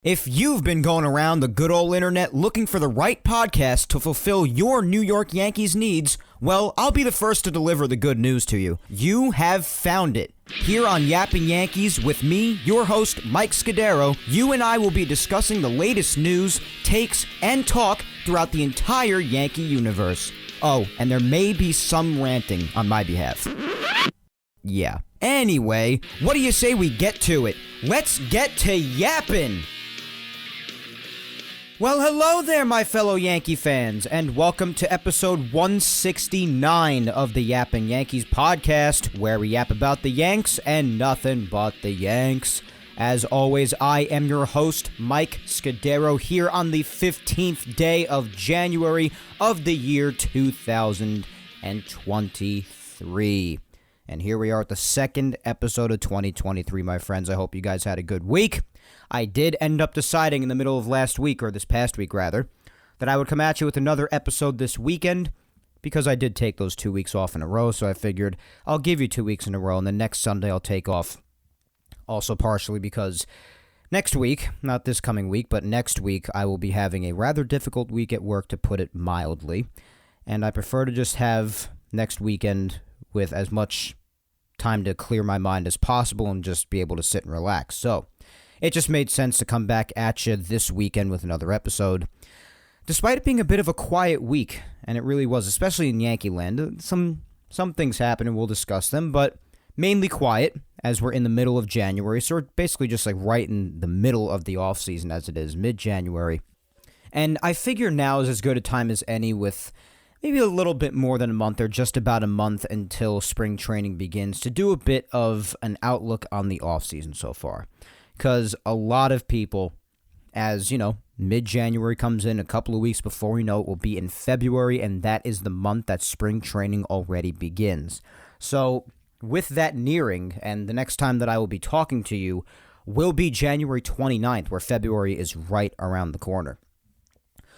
If you've been going around the good old internet looking for the right podcast to fulfill your New York Yankees needs, well, I'll be the first to deliver the good news to you. You have found it. Here on Yapping Yankees with me, your host, Mike Scudero, you and I will be discussing the latest news, takes, and talk throughout the entire Yankee universe. Oh, and there may be some ranting on my behalf. Yeah. Anyway, what do you say we get to it? Let's get to yapping! Well, hello there, my fellow Yankee fans, and welcome to episode 169 of the Yapping Yankees podcast, where we yap about the Yanks and nothing but the Yanks. As always, I am your host, Mike Scudero, here on the 15th day of January of the year 2023. And here we are at the second episode of 2023, my friends. I hope you guys had a good week. I did end up deciding in the middle of last week, or this past week rather, that I would come at you with another episode this weekend because I did take those 2 weeks off in a row, so I figured I'll give you 2 weeks in a row, and then next Sunday I'll take off. Also partially because next week, not this coming week, but next week, I will be having a rather difficult week at work, to put it mildly, and I prefer to just have next weekend with as much time to clear my mind as possible and just be able to sit and relax. So it just made sense to come back at you this weekend with another episode. Despite it being a bit of a quiet week, and it really was, especially in Yankee land, some things happened and we'll discuss them, but mainly quiet as we're in the middle of January, so we're basically just like right in the middle of the offseason as it is, mid-January. And I figure now is as good a time as any, with maybe a little bit more than a month or just about a month until spring training begins, to do a bit of an outlook on the offseason so far. Because a lot of people, as you know, mid-January comes in, a couple of weeks before we know it will be in February, and that is the month that spring training already begins. So with that nearing, and the next time that I will be talking to you will be January 29th, where February is right around the corner.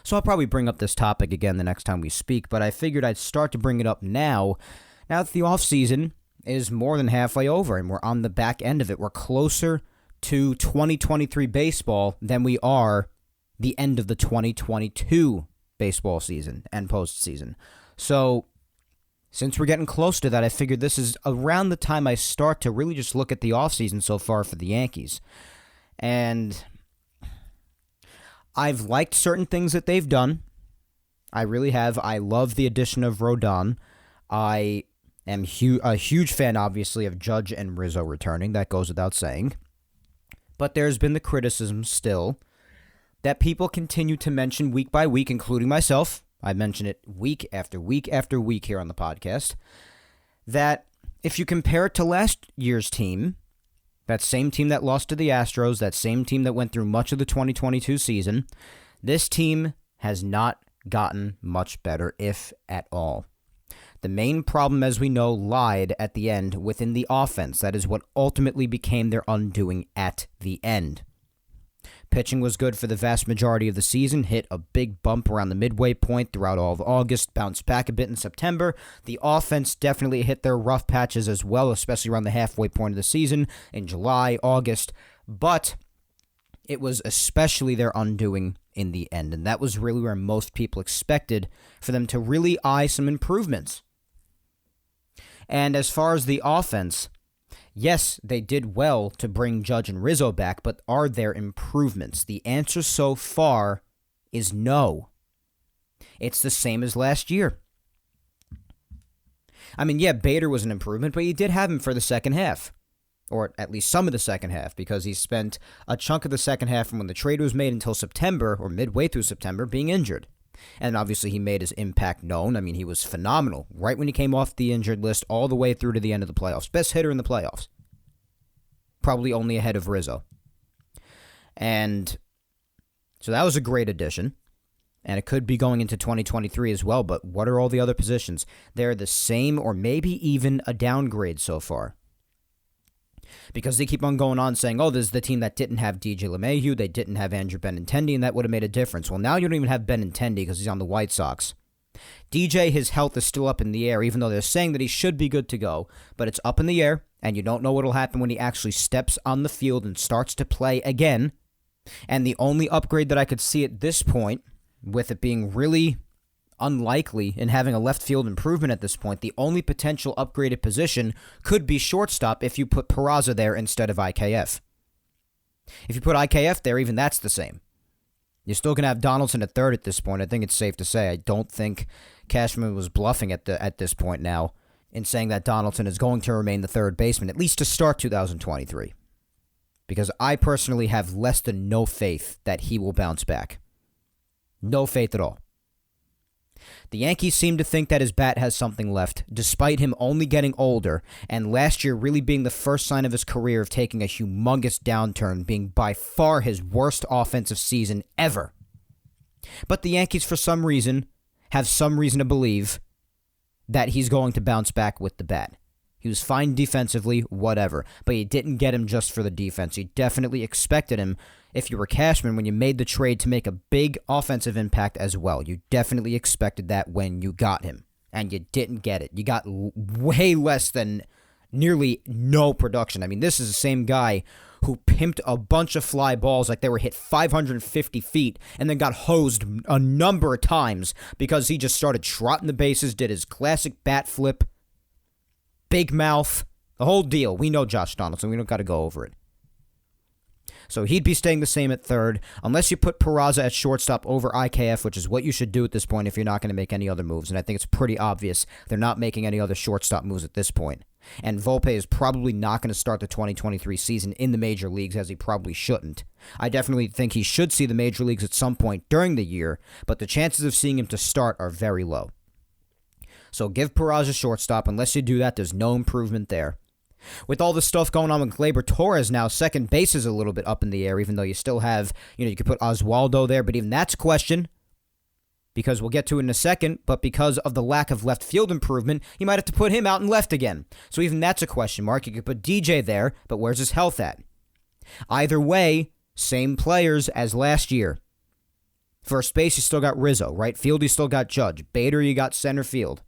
So I'll probably bring up this topic again the next time we speak, but I figured I'd start to bring it up now that the offseason is more than halfway over, and we're on the back end of it. We're closer to 2023 baseball than we are the end of the 2022 baseball season and postseason. So since we're getting close to that, I figured this is around the time I start to really just look at the offseason so far for the Yankees. And I've liked certain things that they've done. I really have. I love the addition of Rodon. I am a huge fan, obviously, of Judge and Rizzo returning. That goes without saying. But there's been the criticism still that people continue to mention week by week, including myself. I mention it week after week after week here on the podcast, that if you compare it to last year's team, that same team that lost to the Astros, that same team that went through much of the 2022 season, this team has not gotten much better, if at all. The main problem, as we know, lied at the end within the offense. That is what ultimately became their undoing at the end. Pitching was good for the vast majority of the season, hit a big bump around the midway point throughout all of August, bounced back a bit in September. The offense definitely hit their rough patches as well, especially around the halfway point of the season in July, August. But it was especially their undoing in the end, and that was really where most people expected for them to really eye some improvements. And as far as the offense, yes, they did well to bring Judge and Rizzo back, but are there improvements? The answer so far is no. It's the same as last year. I mean, yeah, Bader was an improvement, but you did have him for the second half, or at least some of the second half, because he spent a chunk of the second half from when the trade was made until September, or midway through September, being injured. And obviously he made his impact known. I mean, he was phenomenal right when he came off the injured list all the way through to the end of the playoffs. Best hitter in the playoffs. Probably only ahead of Rizzo. And so that was a great addition. And it could be going into 2023 as well. But what are all the other positions? They're the same or maybe even a downgrade so far. Because they keep on going on saying, oh, this is the team that didn't have DJ LeMahieu, they didn't have Andrew Benintendi, and that would have made a difference. Well, now you don't even have Benintendi because he's on the White Sox. DJ, his health is still up in the air, even though they're saying that he should be good to go. But it's up in the air, and you don't know what will happen when he actually steps on the field and starts to play again. And the only upgrade that I could see at this point, with it being really unlikely in having a left field improvement at this point, the only potential upgraded position could be shortstop if you put Peraza there instead of IKF. If you put IKF there, even that's the same. You're still going to have Donaldson at third at this point. I think it's safe to say. I don't think Cashman was bluffing at this point now in saying that Donaldson is going to remain the third baseman, at least to start 2023. Because I personally have less than no faith that he will bounce back. No faith at all. The Yankees seem to think that his bat has something left, despite him only getting older, and last year really being the first sign of his career of taking a humongous downturn, being by far his worst offensive season ever. But the Yankees, for some reason, have some reason to believe that he's going to bounce back with the bat. He was fine defensively, whatever, but you didn't get him just for the defense. You definitely expected him, if you were Cashman, when you made the trade, to make a big offensive impact as well. You definitely expected that when you got him, and you didn't get it. You got way less than nearly no production. I mean, this is the same guy who pimped a bunch of fly balls like they were hit 550 feet and then got hosed a number of times because he just started trotting the bases, did his classic bat flip, big mouth, the whole deal. We know Josh Donaldson. We don't got to go over it. So he'd be staying the same at third, unless you put Peraza at shortstop over IKF, which is what you should do at this point if you're not going to make any other moves. And I think it's pretty obvious they're not making any other shortstop moves at this point. And Volpe is probably not going to start the 2023 season in the major leagues, as he probably shouldn't. I definitely think he should see the major leagues at some point during the year, but the chances of seeing him to start are very low. So give Peraza shortstop. Unless you do that, there's no improvement there. With all the stuff going on with Gleyber Torres now, second base is a little bit up in the air, even though you still have, you could put Oswaldo there, but even that's a question, because we'll get to it in a second, but because of the lack of left field improvement, you might have to put him out in left again. So even that's a question mark. You could put DJ there, but where's his health at? Either way, same players as last year. First base, you still got Rizzo. Right field, you still got Judge. Bader, you got center field.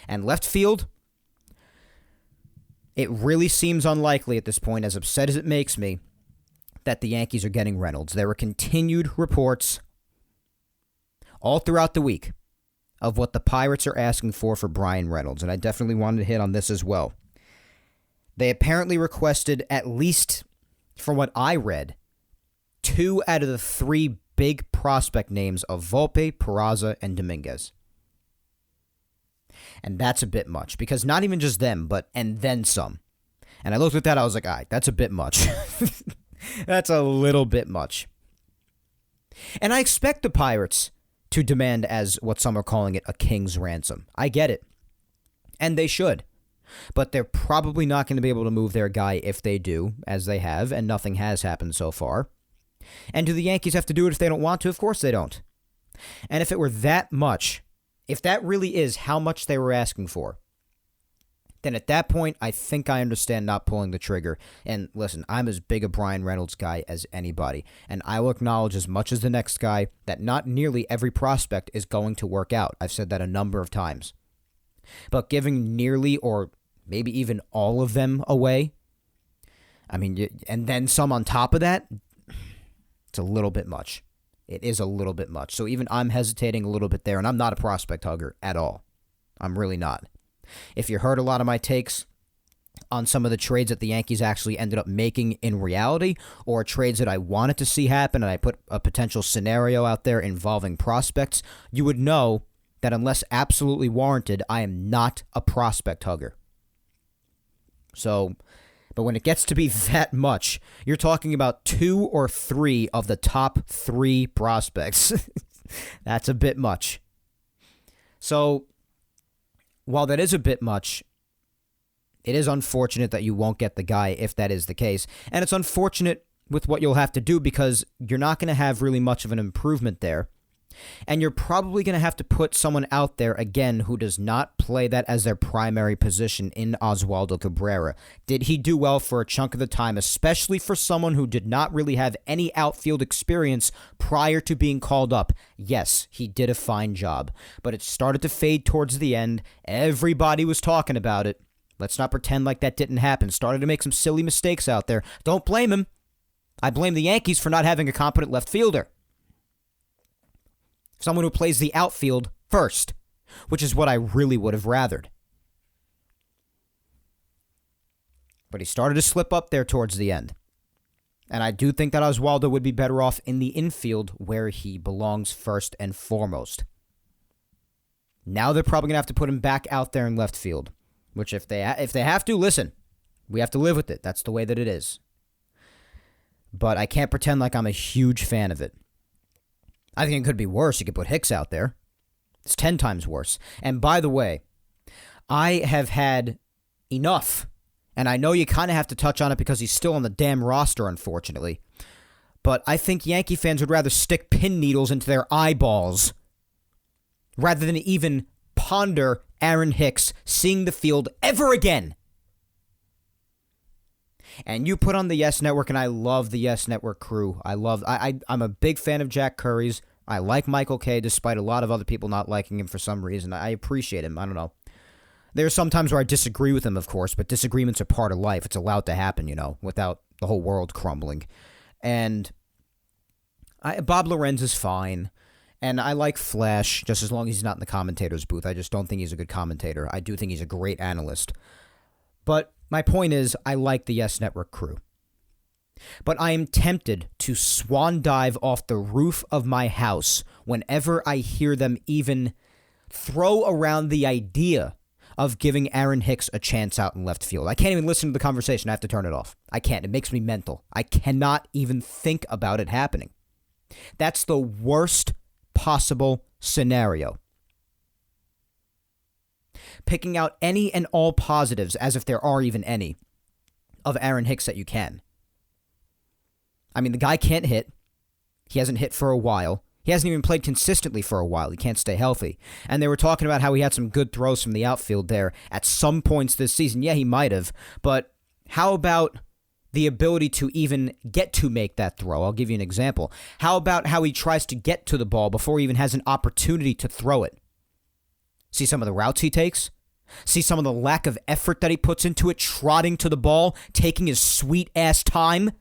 And left field, it really seems unlikely at this point, as upset as it makes me, that the Yankees are getting Reynolds. There were continued reports all throughout the week of what the Pirates are asking for Brian Reynolds, and I definitely wanted to hit on this as well. They apparently requested, at least from what I read, 2 out of the 3 big prospect names of Volpe, Peraza, and Dominguez. And that's a bit much, because not even just them, and then some. And I looked at that, I was like, all right, that's a bit much. That's a little bit much. And I expect the Pirates to demand, as what some are calling it, a king's ransom. I get it. And they should. But they're probably not going to be able to move their guy if they do, as they have, and nothing has happened so far. And do the Yankees have to do it if they don't want to? Of course they don't. And if it were that much, if that really is how much they were asking for, then at that point, I think I understand not pulling the trigger. And listen, I'm as big a Brian Reynolds guy as anybody, and I will acknowledge as much as the next guy that not nearly every prospect is going to work out. I've said that a number of times. But giving nearly or maybe even all of them away, I mean, and then some on top of that, it's a little bit much. It is a little bit much. So even I'm hesitating a little bit there, and I'm not a prospect hugger at all. I'm really not. If you heard a lot of my takes on some of the trades that the Yankees actually ended up making in reality, or trades that I wanted to see happen, and I put a potential scenario out there involving prospects, you would know that unless absolutely warranted, I am not a prospect hugger. So, but when it gets to be that much, you're talking about 2 or 3 of the top 3 prospects. That's a bit much. So, while that is a bit much, it is unfortunate that you won't get the guy if that is the case. And it's unfortunate with what you'll have to do, because you're not going to have really much of an improvement there. And you're probably going to have to put someone out there, again, who does not play that as their primary position in Oswaldo Cabrera. Did he do well for a chunk of the time, especially for someone who did not really have any outfield experience prior to being called up? Yes, he did a fine job, but it started to fade towards the end. Everybody was talking about it. Let's not pretend like that didn't happen. Started to make some silly mistakes out there. Don't blame him. I blame the Yankees for not having a competent left fielder. Someone who plays the outfield first, which is what I really would have rathered. But he started to slip up there towards the end. And I do think that Oswaldo would be better off in the infield where he belongs first and foremost. Now they're probably going to have to put him back out there in left field, which if they have to, listen, we have to live with it. That's the way that it is. But I can't pretend like I'm a huge fan of it. I think it could be worse. You could put Hicks out there. It's 10 times worse. And by the way, I have had enough. And I know you kind of have to touch on it because he's still on the damn roster, unfortunately. But I think Yankee fans would rather stick pin needles into their eyeballs rather than even ponder Aaron Hicks seeing the field ever again. And you put on the Yes Network, and I love the Yes Network crew. I'm a big fan of Jack Curry's. I like Michael Kay, despite a lot of other people not liking him for some reason. I appreciate him. I don't know. There are some times where I disagree with him, of course, but disagreements are part of life. It's allowed to happen, without the whole world crumbling. And Bob Lorenz is fine. And I like Flash, just as long as he's not in the commentator's booth. I just don't think he's a good commentator. I do think he's a great analyst. But my point is, I like the Yes Network crew. But I am tempted to swan dive off the roof of my house whenever I hear them even throw around the idea of giving Aaron Hicks a chance out in left field. I can't even listen to the conversation. I have to turn it off. I can't. It makes me mental. I cannot even think about it happening. That's the worst possible scenario. Picking out any and all positives, as if there are even any, of Aaron Hicks that you can. I mean, the guy can't hit. He hasn't hit for a while. He hasn't even played consistently for a while. He can't stay healthy. And they were talking about how he had some good throws from the outfield there at some points this season. Yeah, he might have. But how about the ability to even get to make that throw? I'll give you an example. How about how he tries to get to the ball before he even has an opportunity to throw it? See some of the routes he takes? See some of the lack of effort that he puts into it, trotting to the ball, taking his sweet-ass time?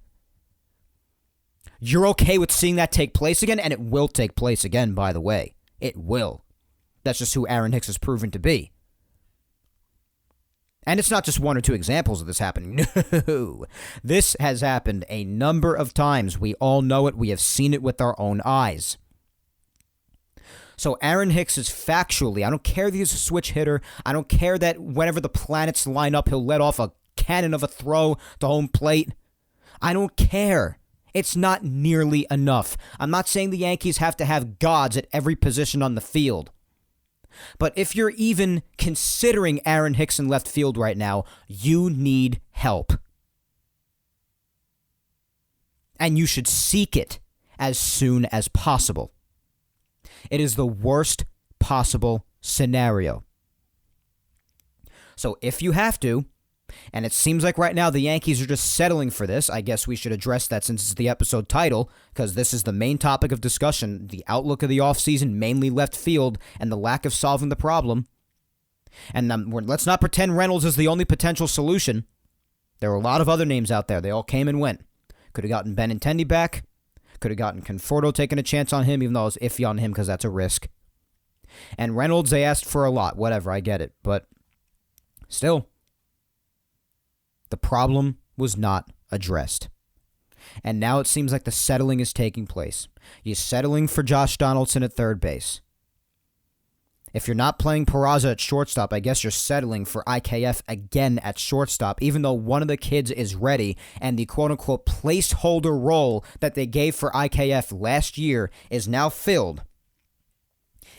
You're okay with seeing that take place again? And it will take place again, by the way. It will. That's just who Aaron Hicks has proven to be. And it's not just one or two examples of this happening. No. This has happened a number of times. We all know it. We have seen it with our own eyes. So Aaron Hicks is factually, I don't care that he's a switch hitter. I don't care that whenever the planets line up, he'll let off a cannon of a throw to home plate. I don't care. It's not nearly enough. I'm not saying the Yankees have to have gods at every position on the field. But if you're even considering Aaron Hicks in left field right now, you need help. And you should seek it as soon as possible. It is the worst possible scenario. So if you have to, and it seems like right now the Yankees are just settling for this. I guess we should address that since it's the episode title, because this is the main topic of discussion, the outlook of the offseason, mainly left field, and the lack of solving the problem. And let's not pretend Reynolds is the only potential solution. There were a lot of other names out there. They all came and went. Could have gotten Benintendi back. Could have gotten Conforto taking a chance on him, even though I was iffy on him because that's a risk. And Reynolds, they asked for a lot. Whatever, I get it. But still, the problem was not addressed. And now it seems like the settling is taking place. You're settling for Josh Donaldson at third base. If you're not playing Peraza at shortstop, I guess you're settling for IKF again at shortstop, even though one of the kids is ready and the quote-unquote placeholder role that they gave for IKF last year is now filled.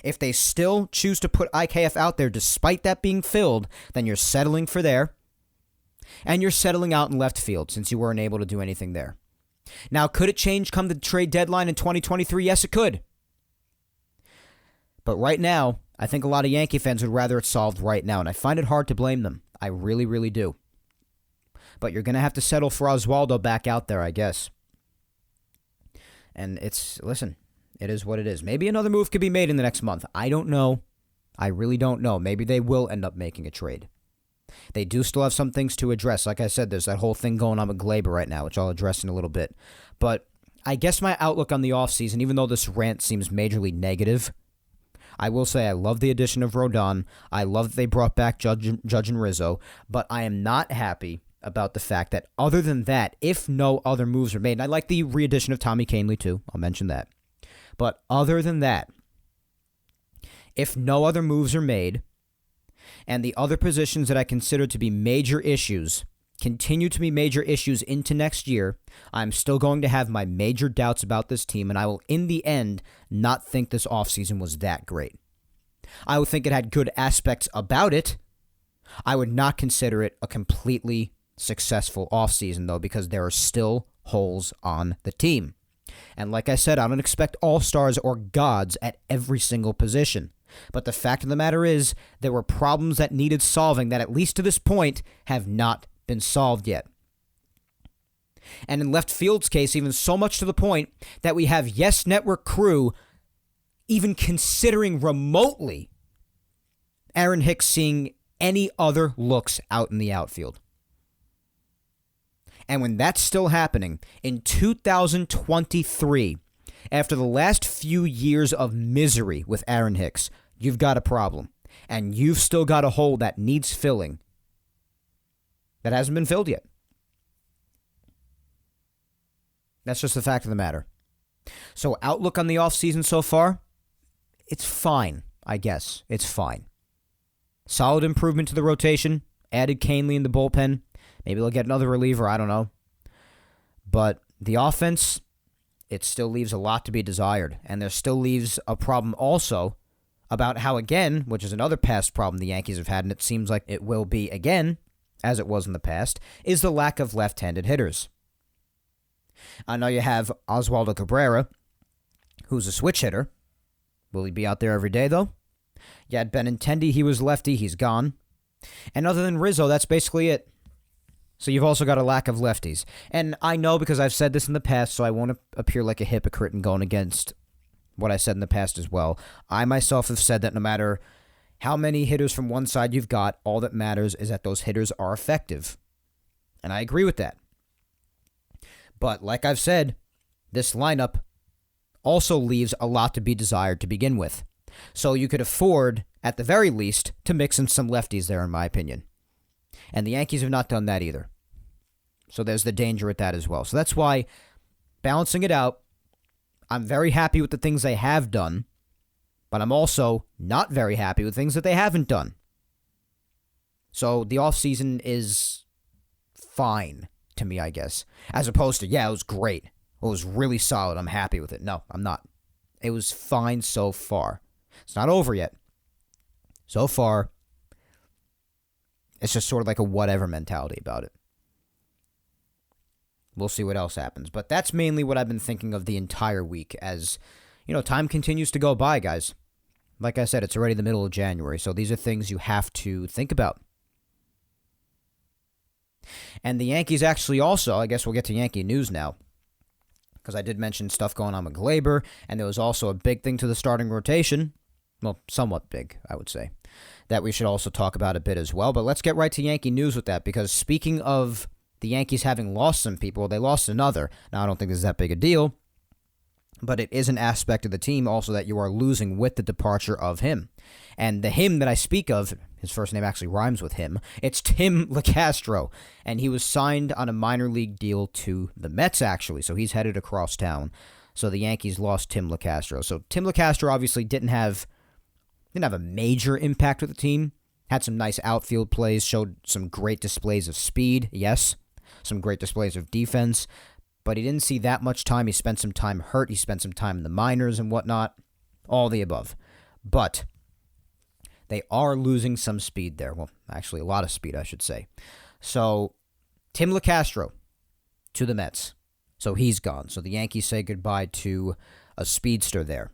If they still choose to put IKF out there despite that being filled, then you're settling for there. And you're settling out in left field since you weren't able to do anything there. Now, could it change come the trade deadline in 2023? Yes, it could. But right now, I think a lot of Yankee fans would rather it solved right now, and I find it hard to blame them. I really, really do. But you're going to have to settle for Oswaldo back out there, I guess. And listen, it is what it is. Maybe another move could be made in the next month. I don't know. I really don't know. Maybe they will end up making a trade. They do still have some things to address. Like I said, there's that whole thing going on with Gleyber right now, which I'll address in a little bit. But I guess my outlook on the offseason, even though this rant seems majorly negative, I will say I love the addition of Rodon. I love that they brought back Judge and Rizzo, but I am not happy about the fact that other than that, if no other moves are made, and I like the re-addition of Tommy Kahnle too, I'll mention that. But other than that, if no other moves are made, and the other positions that I consider to be major issues continue to be major issues into next year, I'm still going to have my major doubts about this team, and I will, in the end, not think this offseason was that great. I would think it had good aspects about it. I would not consider it a completely successful offseason, though, because there are still holes on the team. And like I said, I don't expect all-stars or gods at every single position. But the fact of the matter is, there were problems that needed solving that, at least to this point, have not been solved yet. And in left field's case, even so much to the point that we have Yes Network crew even considering remotely Aaron Hicks seeing any other looks out in the outfield. And when that's still happening, in 2023, after the last few years of misery with Aaron Hicks, you've got a problem. And you've still got a hole that needs filling that hasn't been filled yet. That's just the fact of the matter. So outlook on the offseason so far, it's fine, I guess. It's fine. Solid improvement to the rotation. Added Kahnle in the bullpen. Maybe they'll get another reliever, I don't know. But the offense, it still leaves a lot to be desired. And there still leaves a problem also about how, again, which is another past problem the Yankees have had, and it seems like it will be again, as it was in the past, is the lack of left-handed hitters. I know you have Oswaldo Cabrera, who's a switch hitter. Will he be out there every day, though? You had Benintendi, he was lefty, he's gone. And other than Rizzo, that's basically it. So you've also got a lack of lefties. And I know because I've said this in the past, so I won't appear like a hypocrite and going against what I said in the past as well. I myself have said that no matter how many hitters from one side you've got, all that matters is that those hitters are effective. And I agree with that. But like I've said, this lineup also leaves a lot to be desired to begin with. So you could afford, at the very least, to mix in some lefties there, in my opinion. And the Yankees have not done that either. So there's the danger with that as well. So that's why, balancing it out, I'm very happy with the things they have done, but I'm also not very happy with things that they haven't done. So the offseason is fine to me, I guess. As opposed to, yeah, it was great. It was really solid. I'm happy with it. No, I'm not. It was fine so far. It's not over yet. So far, it's just sort of like a whatever mentality about it. We'll see what else happens. But that's mainly what I've been thinking of the entire week as, time continues to go by, guys. Like I said, it's already the middle of January, so these are things you have to think about. And the Yankees actually also, I guess we'll get to Yankee news now, because I did mention stuff going on with Gleyber, and there was also a big thing to the starting rotation. Well, somewhat big, I would say, that we should also talk about a bit as well. But let's get right to Yankee news with that, because speaking of the Yankees having lost some people, they lost another. Now, I don't think this is that big a deal, but it is an aspect of the team also that you are losing with the departure of him. And the him that I speak of, his first name actually rhymes with him, it's Tim LeCastro, and he was signed on a minor league deal to the Mets, actually, so he's headed across town. So the Yankees lost Tim LeCastro. So Tim LeCastro obviously didn't have a major impact with the team, had some nice outfield plays, showed some great displays of speed, yes, some great displays of defense, but he didn't see that much time. He spent some time hurt. He spent some time in the minors and whatnot, all the above. But they are losing some speed there. Well, actually a lot of speed, I should say. So Tim LeCastro to the Mets. So he's gone. So the Yankees say goodbye to a speedster there.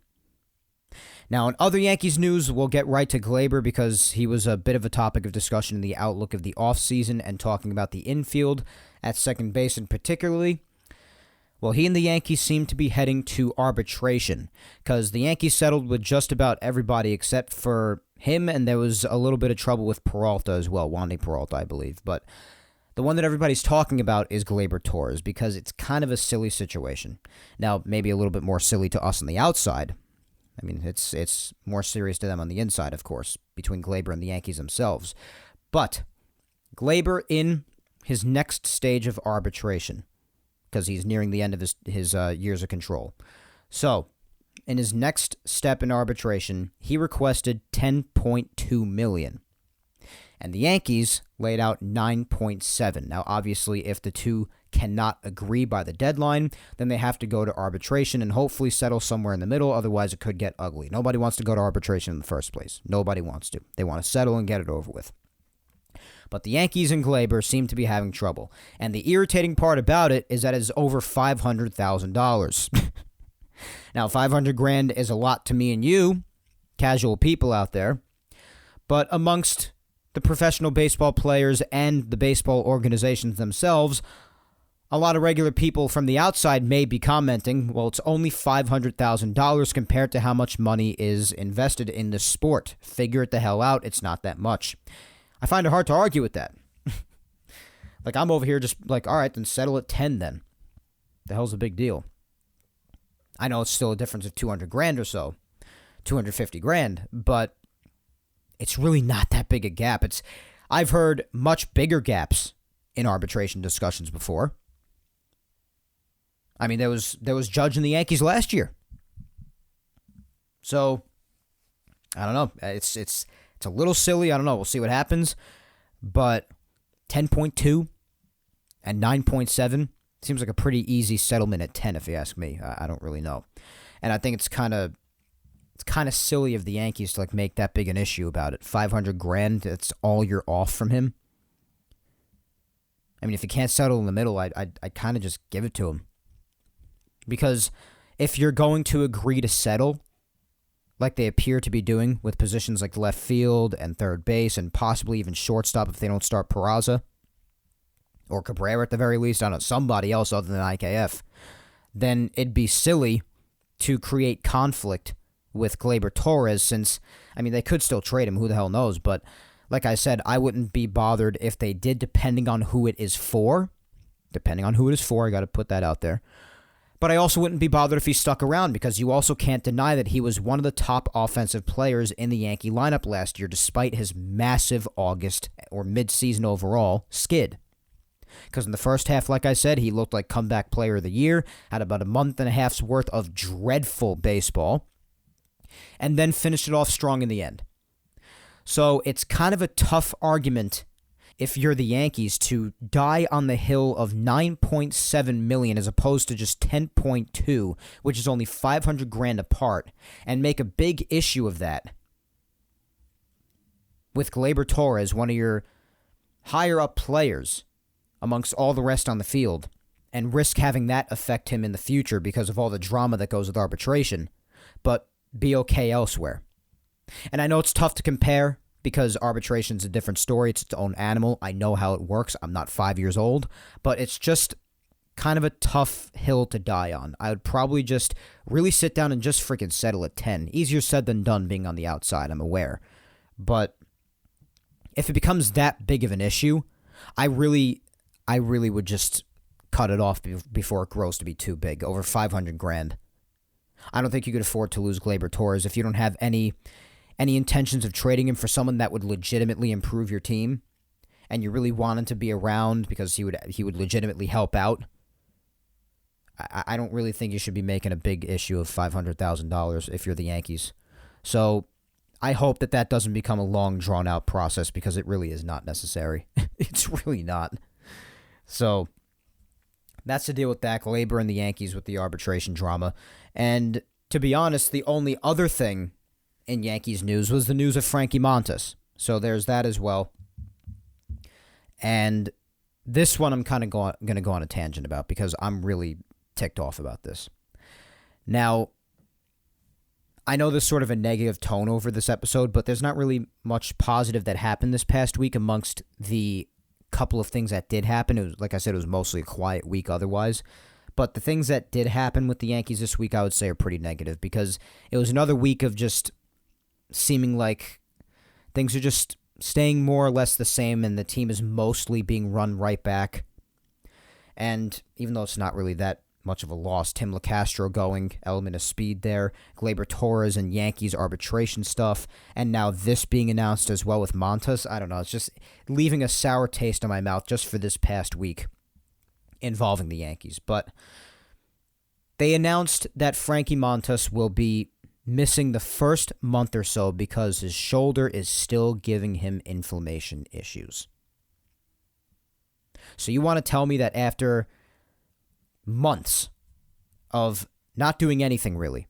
Now, in other Yankees news, we'll get right to Gleyber because he was a bit of a topic of discussion in the outlook of the offseason and talking about the infield at second base in particularly. Well, he and the Yankees seem to be heading to arbitration because the Yankees settled with just about everybody except for Him, and there was a little bit of trouble with Peralta as well, Wandy Peralta, I believe. But the one that everybody's talking about is Gleyber Torres because it's kind of a silly situation. Now, maybe a little bit more silly to us on the outside. I mean, it's more serious to them on the inside, of course, between Gleyber and the Yankees themselves. But Gleyber in his next stage of arbitration, because he's nearing the end of his years of control. So, in his next step in arbitration, he requested $10.2 million. And the Yankees laid out $9.7. Now, obviously, if the two cannot agree by the deadline, then they have to go to arbitration and hopefully settle somewhere in the middle. Otherwise, it could get ugly. Nobody wants to go to arbitration in the first place. Nobody wants to. They want to settle and get it over with. But the Yankees and Gleyber seem to be having trouble. And the irritating part about it is that it's over $500,000. Now, $500,000 is a lot to me and you, casual people out there. But amongst the professional baseball players and the baseball organizations themselves, a lot of regular people from the outside may be commenting, well, it's only $500,000 compared to how much money is invested in the sport. Figure it the hell out. It's not that much. I find it hard to argue with that. Like, I'm over here just like, all right, then settle at 10 then. The hell's the big deal? I know it's still a difference of $200,000 or so, $250,000, but it's really not that big a gap. I've heard much bigger gaps in arbitration discussions before. I mean, there was Judge in the Yankees last year. So, I don't know. It's a little silly. I don't know. We'll see what happens. But 10.2 and 9.7 seems like a pretty easy settlement at 10, if you ask me. I don't really know. And I think it's kind of silly of the Yankees to like make that big an issue about it. $500,000, that's all you're off from him. I mean, if you can't settle in the middle, I'd kind of just give it to him. Because if you're going to agree to settle, like they appear to be doing with positions like left field and third base and possibly even shortstop if they don't start Peraza, or Cabrera at the very least, I don't know, somebody else other than IKF, then it'd be silly to create conflict with Gleyber Torres since, I mean, they could still trade him, who the hell knows, but like I said, I wouldn't be bothered if they did, depending on who it is for. Depending on who it is for, I got to put that out there. But I also wouldn't be bothered if he stuck around because you also can't deny that he was one of the top offensive players in the Yankee lineup last year despite his massive August or mid-season overall skid. Because in the first half, like I said, he looked like comeback player of the year, had about a month and a half's worth of dreadful baseball, and then finished it off strong in the end. So it's kind of a tough argument if you're the Yankees to die on the hill of $9.7 million as opposed to just $10.2, which is only $500,000 apart, and make a big issue of that with Gleyber Torres, one of your higher up players amongst all the rest on the field, and risk having that affect him in the future because of all the drama that goes with arbitration, but be okay elsewhere. And I know it's tough to compare because arbitration's a different story. It's its own animal. I know how it works. I'm not 5 years old, but it's just kind of a tough hill to die on. I would probably just really sit down and just freaking settle at 10. Easier said than done being on the outside, I'm aware. But if it becomes that big of an issue, I really would just cut it off before it grows to be too big. Over $500,000. I don't think you could afford to lose Gleyber Torres if you don't have any intentions of trading him for someone that would legitimately improve your team, and you really want him to be around because he would legitimately help out. I don't really think you should be making a big issue of $500,000 if you're the Yankees. So I hope that doesn't become a long, drawn-out process because it really is not necessary. It's really not. So that's the deal with that. Gleyber and the Yankees with the arbitration drama. And to be honest, the only other thing in Yankees news was the news of Frankie Montas. So there's that as well. And this one I'm kind of going to go on a tangent about because I'm really ticked off about this. Now, I know there's sort of a negative tone over this episode, but there's not really much positive that happened this past week amongst the couple of things that did happen. It was, like I said, it was mostly a quiet week otherwise. But the things that did happen with the Yankees this week, I would say, are pretty negative because it was another week of just seeming like things are just staying more or less the same, and the team is mostly being run right back. And even though it's not really that much of a loss, Tim LeCastro going, element of speed there, Gleyber Torres and Yankees arbitration stuff, and now this being announced as well with Montas. I don't know, it's just leaving a sour taste in my mouth just for this past week involving the Yankees. But they announced that Frankie Montas will be missing the first month or so because his shoulder is still giving him inflammation issues. So you want to tell me that after months of not doing anything really,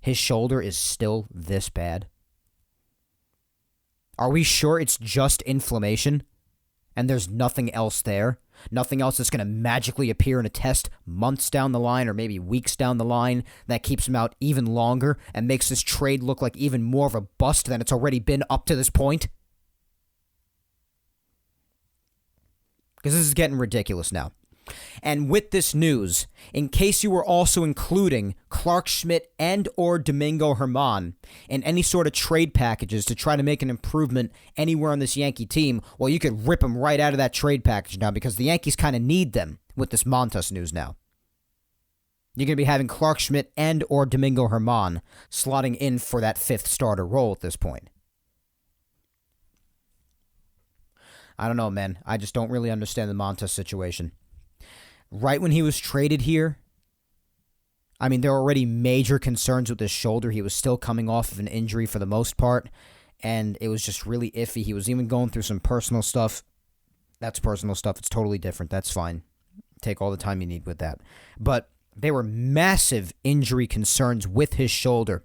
his shoulder is still this bad? Are we sure it's just inflammation and there's nothing else there? Nothing else that's going to magically appear in a test months down the line or maybe weeks down the line that keeps him out even longer and makes this trade look like even more of a bust than it's already been up to this point? Because this is getting ridiculous now. And with this news, in case you were also including Clark Schmidt and or Domingo Germán in any sort of trade packages to try to make an improvement anywhere on this Yankee team, well, you could rip them right out of that trade package now because the Yankees kind of need them with this Montas news now. You're going to be having Clark Schmidt and or Domingo Germán slotting in for that fifth starter role at this point. I don't know, man. I just don't really understand the Montas situation. Right when he was traded here, I mean, there were already major concerns with his shoulder. He was still coming off of an injury for the most part, and it was just really iffy. He was even going through some personal stuff. That's personal stuff. It's totally different. That's fine. Take all the time you need with that. But there were massive injury concerns with his shoulder,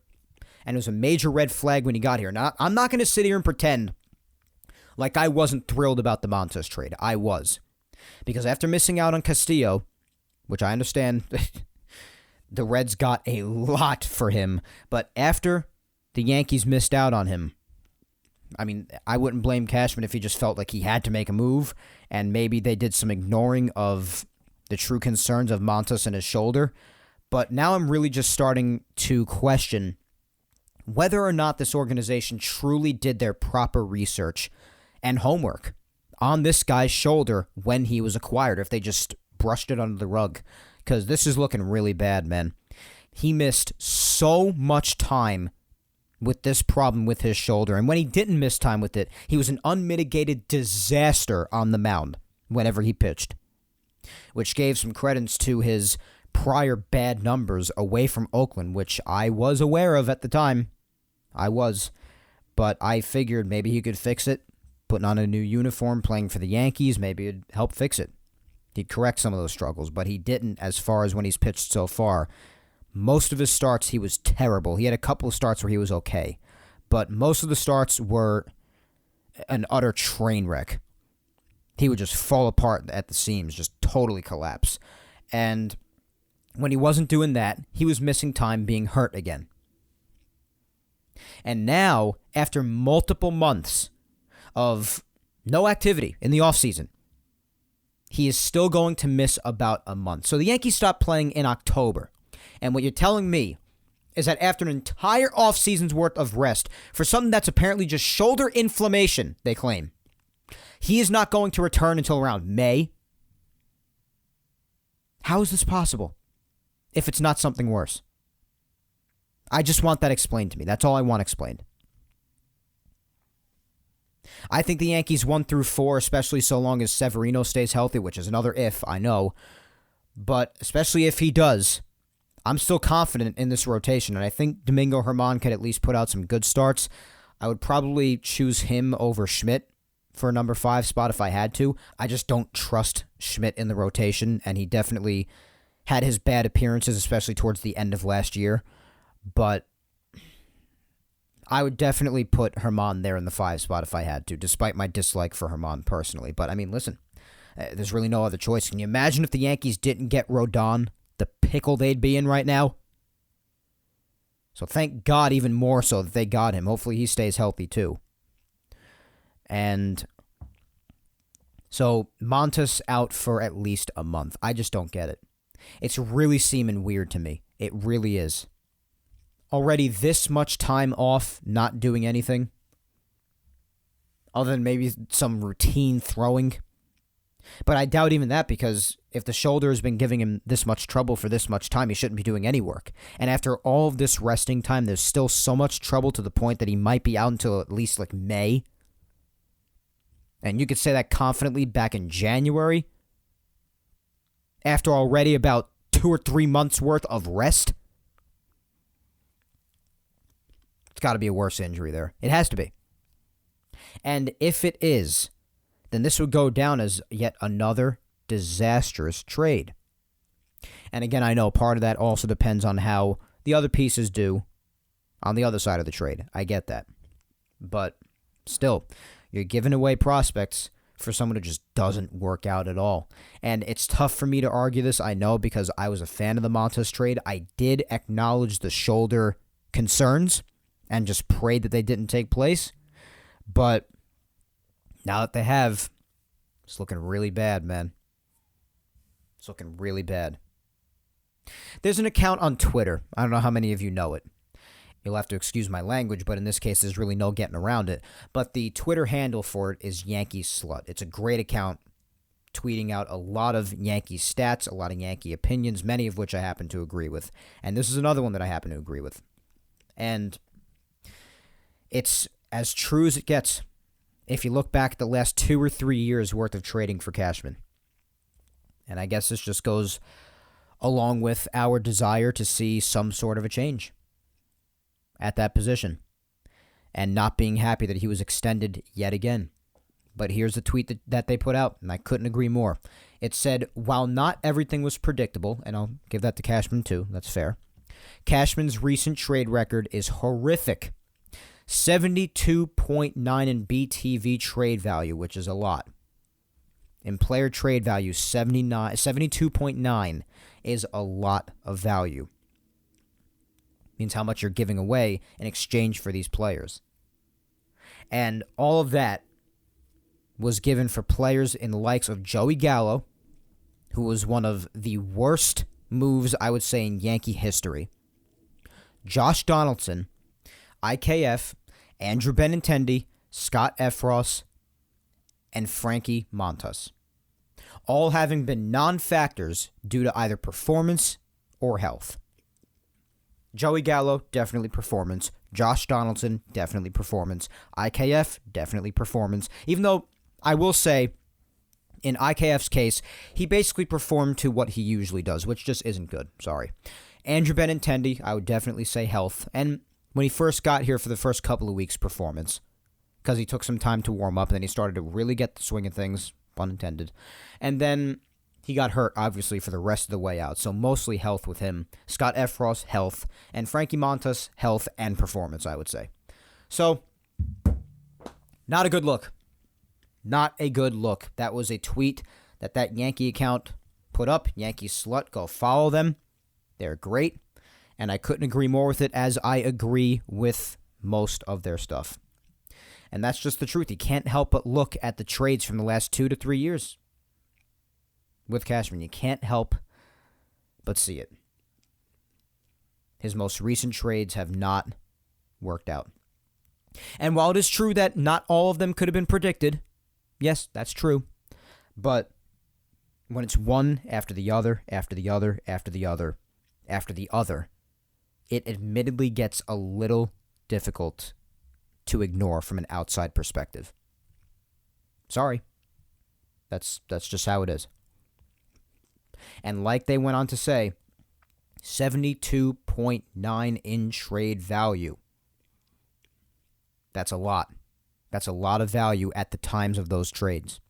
and it was a major red flag when he got here. Now, I'm not going to sit here and pretend like I wasn't thrilled about the Montas trade. I was. Because after missing out on Castillo, which I understand the Reds got a lot for him, but after the Yankees missed out on him, I mean, I wouldn't blame Cashman if he just felt like he had to make a move, and maybe they did some ignoring of the true concerns of Montas and his shoulder. But now I'm really just starting to question whether or not this organization truly did their proper research and homework on this guy's shoulder when he was acquired, if they just brushed it under the rug. Because this is looking really bad, man. He missed so much time with this problem with his shoulder. And when he didn't miss time with it, he was an unmitigated disaster on the mound whenever he pitched. Which gave some credence to his prior bad numbers away from Oakland, which I was aware of at the time. I was. But I figured maybe he could fix it. Putting on a new uniform, playing for the Yankees, maybe it'd help fix it. He'd correct some of those struggles, but he didn't as far as when he's pitched so far. Most of his starts, he was terrible. He had a couple of starts where he was okay, but most of the starts were an utter train wreck. He would just fall apart at the seams, just totally collapse. And when he wasn't doing that, he was missing time being hurt again. And now, after multiple months of no activity in the offseason, he is still going to miss about a month. So the Yankees stopped playing in October. And what you're telling me is that after an entire offseason's worth of rest for something that's apparently just shoulder inflammation, they claim, he is not going to return until around May? How is this possible if it's not something worse? I just want that explained to me. That's all I want explained. I think the Yankees 1 through 4, especially so long as Severino stays healthy, which is another if, I know. But especially if he does, I'm still confident in this rotation. And I think Domingo Germán could at least put out some good starts. I would probably choose him over Schmidt for a number 5 spot if I had to. I just don't trust Schmidt in the rotation. And he definitely had his bad appearances, especially towards the end of last year. But I would definitely put Germán there in the 5 spot if I had to, despite my dislike for Germán personally. But, I mean, listen, there's really no other choice. Can you imagine if the Yankees didn't get Rodon, the pickle they'd be in right now? So thank God even more so that they got him. Hopefully he stays healthy too. And so Montas out for at least a month. I just don't get it. It's really seeming weird to me. It really is. Already this much time off, not doing anything. other than maybe some routine throwing. But I doubt even that, because if the shoulder has been giving him this much trouble for this much time, he shouldn't be doing any work. And after all of this resting time, there's still so much trouble to the point that he might be out until at least like May. And you could say that confidently back in January, after already about 2 or 3 months worth of rest. It's got to be a worse injury there. It has to be. And if it is, then this would go down as yet another disastrous trade. And again, I know part of that also depends on how the other pieces do on the other side of the trade. I get that. But still, you're giving away prospects for someone who just doesn't work out at all. And it's tough for me to argue this, I know, because I was a fan of the Montas trade. I did acknowledge the shoulder concerns and just prayed that they didn't take place. But now that they have, it's looking really bad, man. It's looking really bad. There's an account on Twitter. I don't know how many of you know it. You'll have to excuse my language, but in this case, there's really no getting around it. But the Twitter handle for it is Yankees Slut. It's a great account, tweeting out a lot of Yankee stats, a lot of Yankee opinions, many of which I happen to agree with. And this is another one that I happen to agree with. And it's as true as it gets if you look back at the last 2 or 3 years worth of trading for Cashman. And I guess this just goes along with our desire to see some sort of a change at that position and not being happy that he was extended yet again. But here's the tweet that they put out, and I couldn't agree more. It said, while not everything was predictable, and I'll give that to Cashman too, that's fair, Cashman's recent trade record is horrific. 72.9 in BTV trade value, which is a lot. In player trade value, 72.9 is a lot of value. Means how much you're giving away in exchange for these players. And all of that was given for players in the likes of Joey Gallo, who was one of the worst moves, I would say, in Yankee history. Josh Donaldson, IKF, Andrew Benintendi, Scott Efros, and Frankie Montas. All having been non-factors due to either performance or health. Joey Gallo, definitely performance. Josh Donaldson, definitely performance. IKF, definitely performance. Even though, I will say, in IKF's case, he basically performed to what he usually does, which just isn't good. Sorry. Andrew Benintendi, I would definitely say health. And when he first got here for the first couple of weeks, performance. Because he took some time to warm up, and then he started to really get the swing of things, pun intended. And then he got hurt, obviously, for the rest of the way out. So mostly health with him. Scott Efros, health. And Frankie Montas, health and performance, I would say. So, not a good look. Not a good look. That was a tweet that Yankee account put up. Yankee Slut, go follow them. They're great. And I couldn't agree more with it, as I agree with most of their stuff. And that's just the truth. You can't help but look at the trades from the last 2 to 3 years with Cashman. You can't help but see it. His most recent trades have not worked out. And while it is true that not all of them could have been predicted, yes, that's true. But when it's one after the other, after the other, after the other, after the other, it admittedly gets a little difficult to ignore from an outside perspective. Sorry. That's just how it is. And like they went on to say, 72.9 in trade value. That's a lot. That's a lot of value at the times of those trades.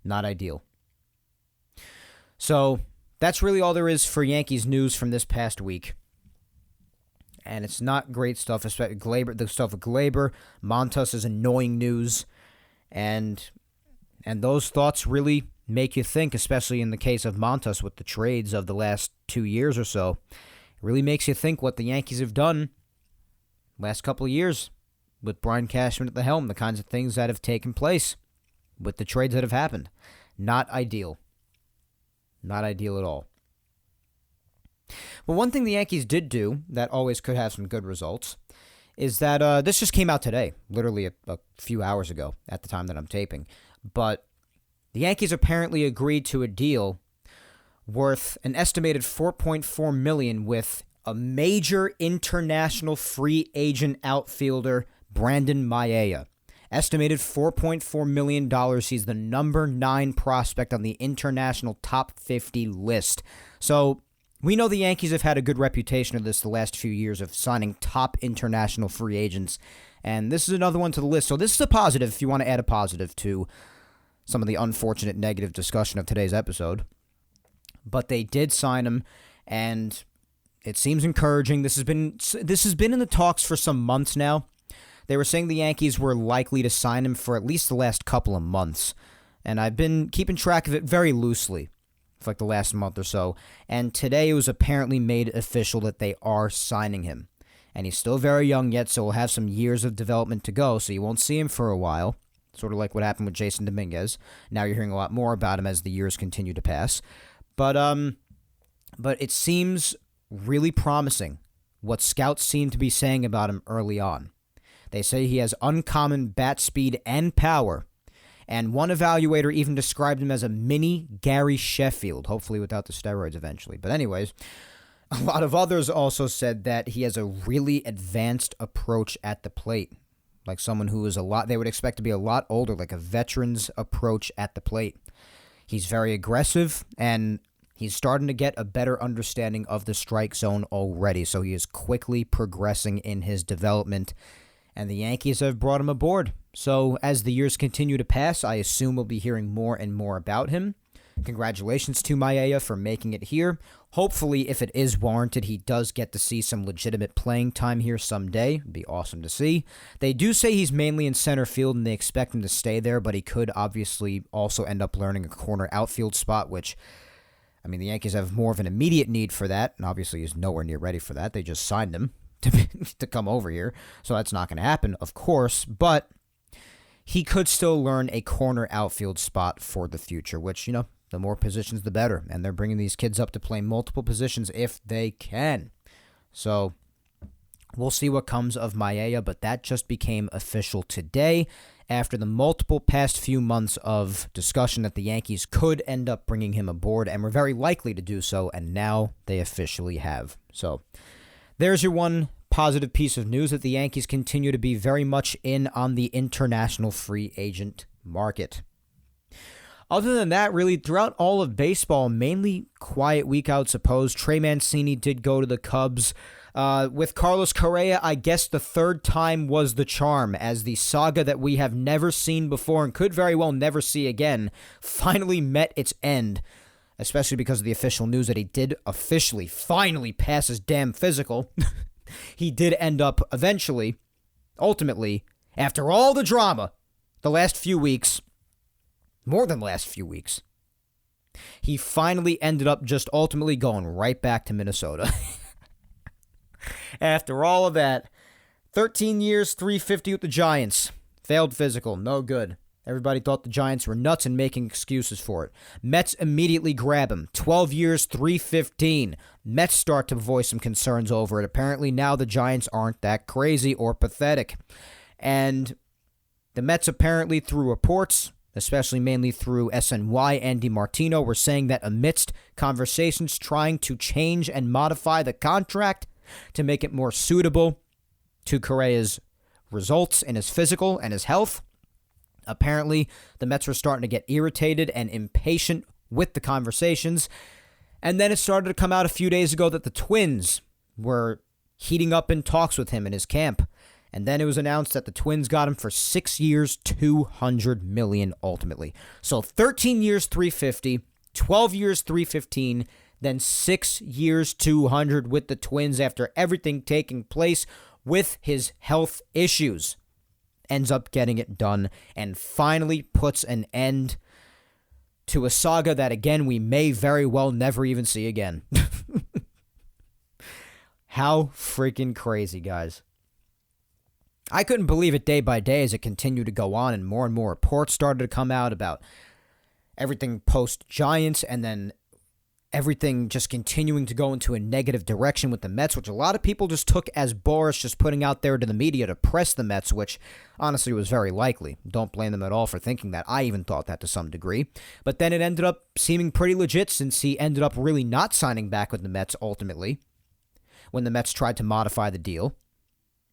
Not ideal. So, that's really all there is for Yankees news from this past week. And it's not great stuff, especially Gleyber, the stuff with Gleyber. Montas is annoying news. And those thoughts really make you think, especially in the case of Montas with the trades of the last 2 years or so. It really makes you think what the Yankees have done last couple of years with Brian Cashman at the helm, the kinds of things that have taken place with the trades that have happened. Not ideal. Not ideal at all. But one thing the Yankees did do that always could have some good results is that this just came out today, literally a few hours ago at the time that I'm taping. But the Yankees apparently agreed to a deal worth an estimated $4.4 million with a major international free agent outfielder, Brandon Maia. Estimated $4.4 million. He's the number 9 prospect on the international top 50 list. So we know the Yankees have had a good reputation of this the last few years of signing top international free agents. And this is another one to the list. So this is a positive if you want to add a positive to some of the unfortunate negative discussion of today's episode. But they did sign him, and it seems encouraging. This has been in the talks for some months now. They were saying the Yankees were likely to sign him for at least the last couple of months. And I've been keeping track of it very loosely for like the last month or so. And today it was apparently made official that they are signing him. And he's still very young yet, so he'll have some years of development to go, so you won't see him for a while. Sort of like what happened with Jason Dominguez. Now you're hearing a lot more about him as the years continue to pass. But it seems really promising what scouts seem to be saying about him early on. They say he has uncommon bat speed and power, and one evaluator even described him as a mini Gary Sheffield, hopefully without the steroids eventually. But anyways, a lot of others also said that he has a really advanced approach at the plate, like someone who is they would expect to be a lot older, like a veteran's approach at the plate. He's very aggressive, and he's starting to get a better understanding of the strike zone already, so he is quickly progressing in his development, and the Yankees have brought him aboard. So as the years continue to pass, I assume we'll be hearing more and more about him. Congratulations to Maia for making it here. Hopefully, if it is warranted, he does get to see some legitimate playing time here someday. It'd be awesome to see. They do say he's mainly in center field, and they expect him to stay there, but he could obviously also end up learning a corner outfield spot, which, I mean, the Yankees have more of an immediate need for that, and obviously he's nowhere near ready for that. They just signed him to come over here, so that's not going to happen, of course, but he could still learn a corner outfield spot for the future, which, you know, the more positions, the better. And they're bringing these kids up to play multiple positions if they can. So we'll see what comes of Maia, but that just became official today after the multiple past few months of discussion that the Yankees could end up bringing him aboard and were very likely to do so, and now they officially have. So there's your one positive piece of news, that the Yankees continue to be very much in on the international free agent market. Other than that, really, throughout all of baseball, mainly quiet week, I would suppose. Trey Mancini did go to the Cubs. With Carlos Correa, I guess the third time was the charm, as the saga that we have never seen before and could very well never see again finally met its end, especially because of the official news that he did officially, finally pass his damn physical. He did end up eventually, ultimately, after all the drama, the last few weeks, more than the last few weeks, he finally ended up just ultimately going right back to Minnesota. After all of that, 13 years, $350 with the Giants. Failed physical, no good. Everybody thought the Giants were nuts and making excuses for it. Mets immediately grab him. 12 years, $315. Mets start to voice some concerns over it. Apparently now the Giants aren't that crazy or pathetic. And the Mets apparently, through reports, especially mainly through SNY and DiMartino, were saying that amidst conversations trying to change and modify the contract to make it more suitable to Correa's results in his physical and his health, apparently the Mets were starting to get irritated and impatient with the conversations. And then it started to come out a few days ago that the Twins were heating up in talks with him in his camp. And then it was announced that the Twins got him for 6 years, $200 million ultimately. So 13 years, $350, 12 years, $315, then 6 years, $200 with the Twins after everything taking place with his health issues. Ends up getting it done and finally puts an end to a saga that, again, we may very well never even see again. How freaking crazy, guys. I couldn't believe it day by day as it continued to go on and more reports started to come out about everything post-Giants, and then everything just continuing to go into a negative direction with the Mets, which a lot of people just took as Boris just putting out there to the media to press the Mets, which honestly was very likely. Don't blame them at all for thinking that. I even thought that to some degree. But then it ended up seeming pretty legit since he ended up really not signing back with the Mets ultimately when the Mets tried to modify the deal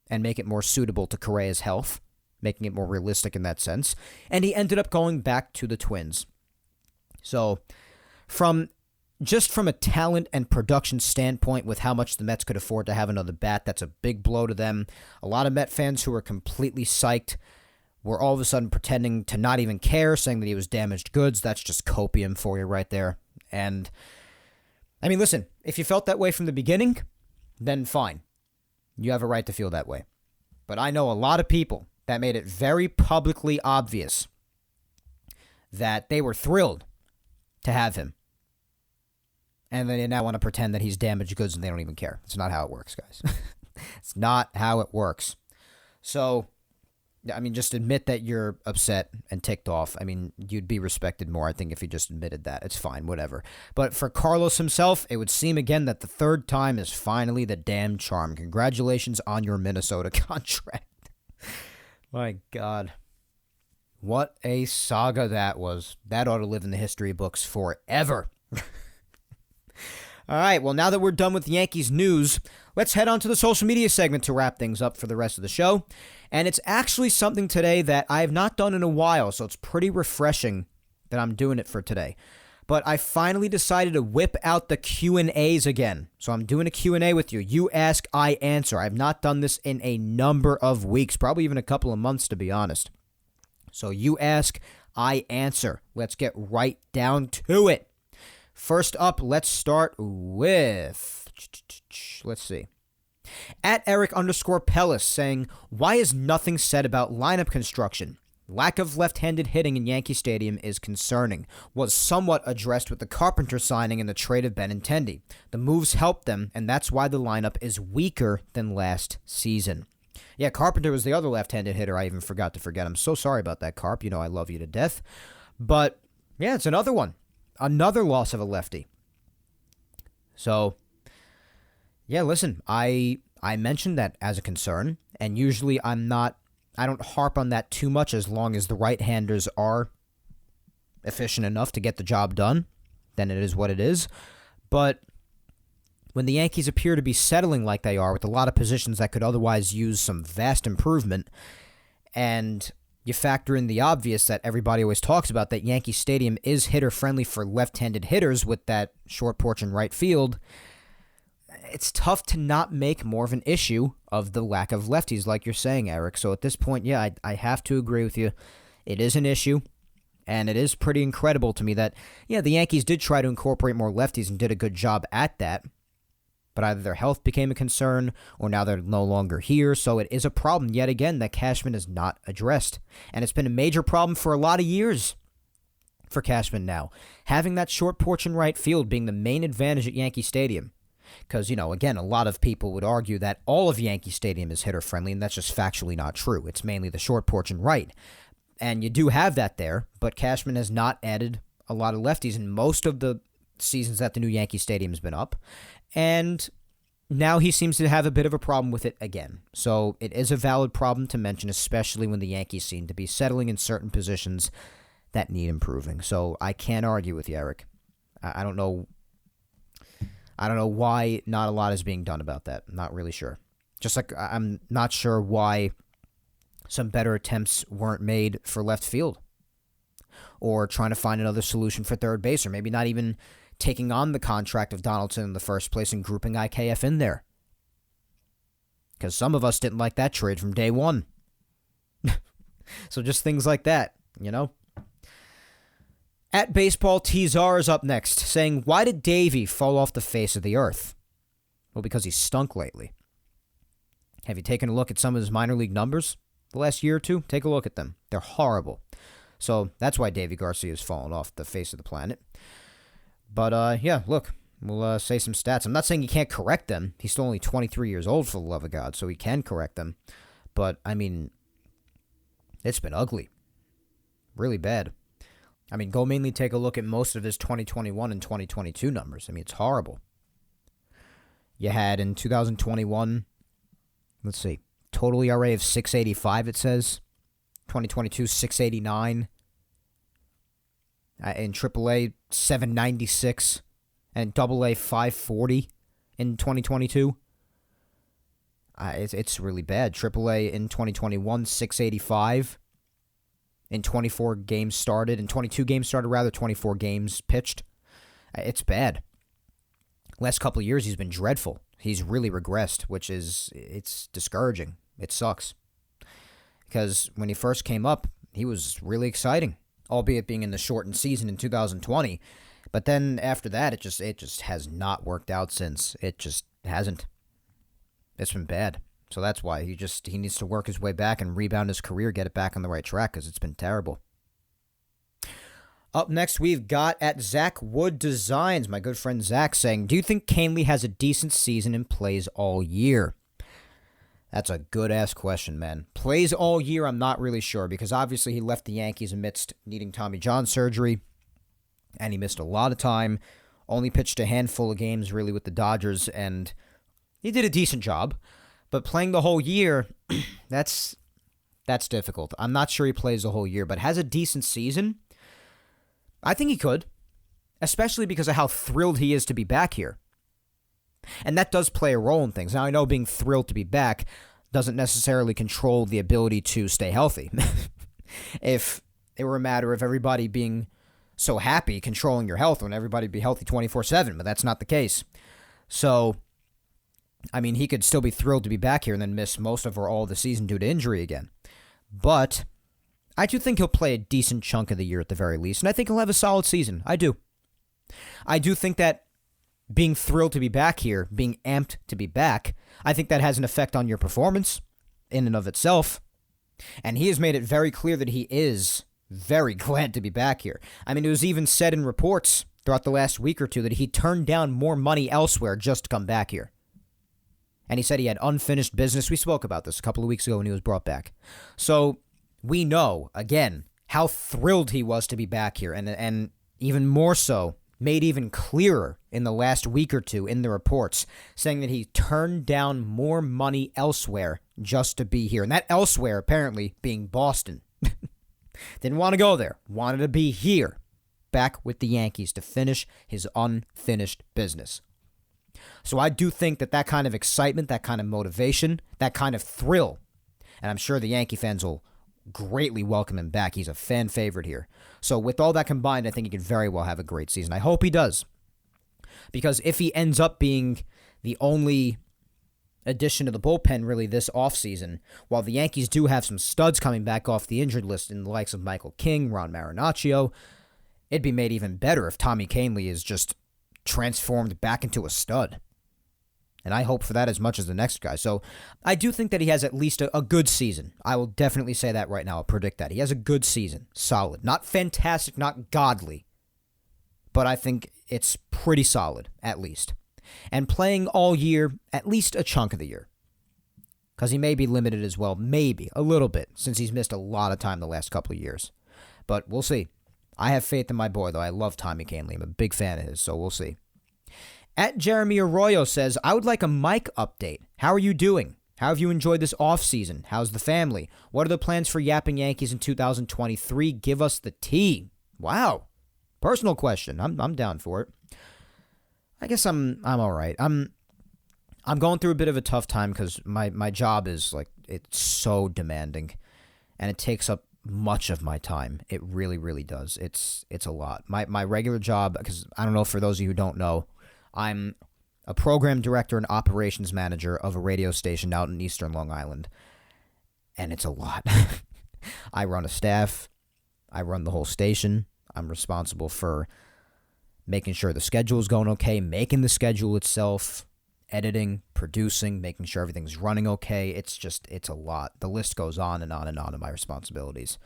and make it more suitable to Correa's health, making it more realistic in that sense. And he ended up going back to the Twins. So from a talent and production standpoint with how much the Mets could afford to have another bat, that's a big blow to them. A lot of Met fans who were completely psyched were all of a sudden pretending to not even care, saying that he was damaged goods. That's just copium for you right there. And, I mean, listen, if you felt that way from the beginning, then fine. You have a right to feel that way. But I know a lot of people that made it very publicly obvious that they were thrilled to have him. And they now want to pretend that he's damaged goods and they don't even care. It's not how it works, guys. It's not how it works. So, I mean, just admit that you're upset and ticked off. I mean, you'd be respected more, I think, if you just admitted that. It's fine, whatever. But for Carlos himself, it would seem again that the third time is finally the damn charm. Congratulations on your Minnesota contract. My God. What a saga that was. That ought to live in the history books forever. All right, well, now that we're done with Yankees news, let's head on to the social media segment to wrap things up for the rest of the show. And it's actually something today that I have not done in a while, so it's pretty refreshing that I'm doing it for today. But I finally decided to whip out the Q&As again. So I'm doing a Q&A with you. You ask, I answer. I've not done this in a number of weeks, probably even a couple of months, to be honest. So you ask, I answer. Let's get right down to it. First up, let's start with, let's see, at Eric_Pellis saying, why is nothing said about lineup construction? Lack of left-handed hitting in Yankee Stadium is concerning. Was somewhat addressed with the Carpenter signing and the trade of Benintendi. The moves helped them, and that's why the lineup is weaker than last season. Yeah, Carpenter was the other left-handed hitter I even forgot to forget. I'm so sorry about that, Carp. You know I love you to death. But, yeah, it's another one. Another loss of a lefty. So, yeah, listen, I mentioned that as a concern, and usually I don't harp on that too much as long as the right-handers are efficient enough to get the job done. Then it is what it is. But when the Yankees appear to be settling like they are with a lot of positions that could otherwise use some vast improvement, and you factor in the obvious that everybody always talks about, that Yankee Stadium is hitter-friendly for left-handed hitters with that short porch in right field, it's tough to not make more of an issue of the lack of lefties, like you're saying, Eric. So at this point, yeah, I have to agree with you. It is an issue, and it is pretty incredible to me that, yeah, the Yankees did try to incorporate more lefties and did a good job at that. But either their health became a concern or now they're no longer here. So it is a problem yet again that Cashman has not addressed. And it's been a major problem for a lot of years for Cashman now. Having that short porch in right field being the main advantage at Yankee Stadium. Because, again, a lot of people would argue that all of Yankee Stadium is hitter-friendly, and that's just factually not true. It's mainly the short porch and right. And you do have that there, but Cashman has not added a lot of lefties in most of the seasons that the new Yankee Stadium has been up. And now he seems to have a bit of a problem with it again. So it is a valid problem to mention, especially when the Yankees seem to be settling in certain positions that need improving. So I can't argue with you, Eric. I don't know why not a lot is being done about that. I'm not really sure. Just like I'm not sure why some better attempts weren't made for left field, or trying to find another solution for third base, or maybe not even taking on the contract of Donaldson in the first place and grouping IKF in there. Because some of us didn't like that trade from day one. So just things like that, At Baseball Tzar is up next, saying, why did Davey fall off the face of the earth? Well, because he stunk lately. Have you taken a look at some of his minor league numbers the last year or two? Take a look at them. They're horrible. So that's why Davey Garcia has fallen off the face of the planet. But, yeah, look, we'll say some stats. I'm not saying he can't correct them. He's still only 23 years old, for the love of God, so he can correct them. But, I mean, it's been ugly. Really bad. I mean, go mainly take a look at most of his 2021 and 2022 numbers. I mean, it's horrible. You had in 2021, let's see, total ERA of 6.85, it says. 2022, 6.89. In AAA, 7.96. And AA, 5.40 in 2022. It's really bad. AAA in 2021, 6.85. In 24 games started. In 22 games started, rather, 24 games pitched. It's bad. Last couple of years, he's been dreadful. He's really regressed, it's discouraging. It sucks. Because when he first came up, he was really exciting, albeit being in the shortened season in 2020. But then after that, it just has not worked out since. It just hasn't. It's been bad. So that's why he needs to work his way back and rebound his career, get it back on the right track, because it's been terrible. Up next, we've got at Zach Wood Designs, my good friend Zach, saying, do you think Canely has a decent season and plays all year? That's a good-ass question, man. Plays all year, I'm not really sure, because obviously he left the Yankees amidst needing Tommy John surgery, and he missed a lot of time, only pitched a handful of games, really, with the Dodgers, and he did a decent job. But playing the whole year, that's difficult. I'm not sure he plays the whole year, but has a decent season? I think he could, especially because of how thrilled he is to be back here. And that does play a role in things. Now, I know being thrilled to be back doesn't necessarily control the ability to stay healthy. If it were a matter of everybody being so happy controlling your health when everybody be healthy 24/7, but that's not the case. So, I mean, he could still be thrilled to be back here and then miss most of or all of the season due to injury again. But I do think he'll play a decent chunk of the year at the very least, and I think he'll have a solid season. I do. I do think that being thrilled to be back here, being amped to be back, I think that has an effect on your performance in and of itself. And he has made it very clear that he is very glad to be back here. I mean, it was even said in reports throughout the last week or two that he turned down more money elsewhere just to come back here. And he said he had unfinished business. We spoke about this a couple of weeks ago when he was brought back. So we know, again, how thrilled he was to be back here. And even more so, made even clearer in the last week or two in the reports, saying that he turned down more money elsewhere just to be here. And that elsewhere, apparently, being Boston. Didn't want to go there. Wanted to be here, back with the Yankees to finish his unfinished business. So I do think that kind of excitement, that kind of motivation, that kind of thrill, and I'm sure the Yankee fans will greatly welcome him back. He's a fan favorite here. So with all that combined, I think he could very well have a great season. I hope he does. Because if he ends up being the only addition to the bullpen really this offseason, while the Yankees do have some studs coming back off the injured list in the likes of Michael King, Ron Marinaccio, it'd be made even better if Tommy Canely is just transformed back into a stud. And I hope for that as much as the next guy. So I do think that he has at least a good season. I will definitely say that right now. I'll predict that. He has a good season. Solid. Not fantastic, not godly. But I think it's pretty solid, at least. And playing all year, at least a chunk of the year. Because he may be limited as well. Maybe. A little bit. Since he's missed a lot of time the last couple of years. But we'll see. I have faith in my boy, though. I love Tommy Canely. I'm a big fan of his, so we'll see. At Jeremy Arroyo says, I would like a Mike update. How are you doing? How have you enjoyed this offseason? How's the family? What are the plans for Yapping Yankees in 2023? Give us the tea. Wow. Personal question. I'm down for it. I guess I'm all right. I'm going through a bit of a tough time because my job is it's so demanding, and it takes up much of my time. It really, really does. It's a lot. My regular job, because I don't know, for those of you who don't know, I'm a program director and operations manager of a radio station out in Eastern Long Island, and it's a lot. I run a staff. I run the whole station. I'm responsible for making sure the schedule is going okay, making the schedule itself, editing, producing, making sure everything's running okay. It's a lot. The list goes on and on and on of my responsibilities.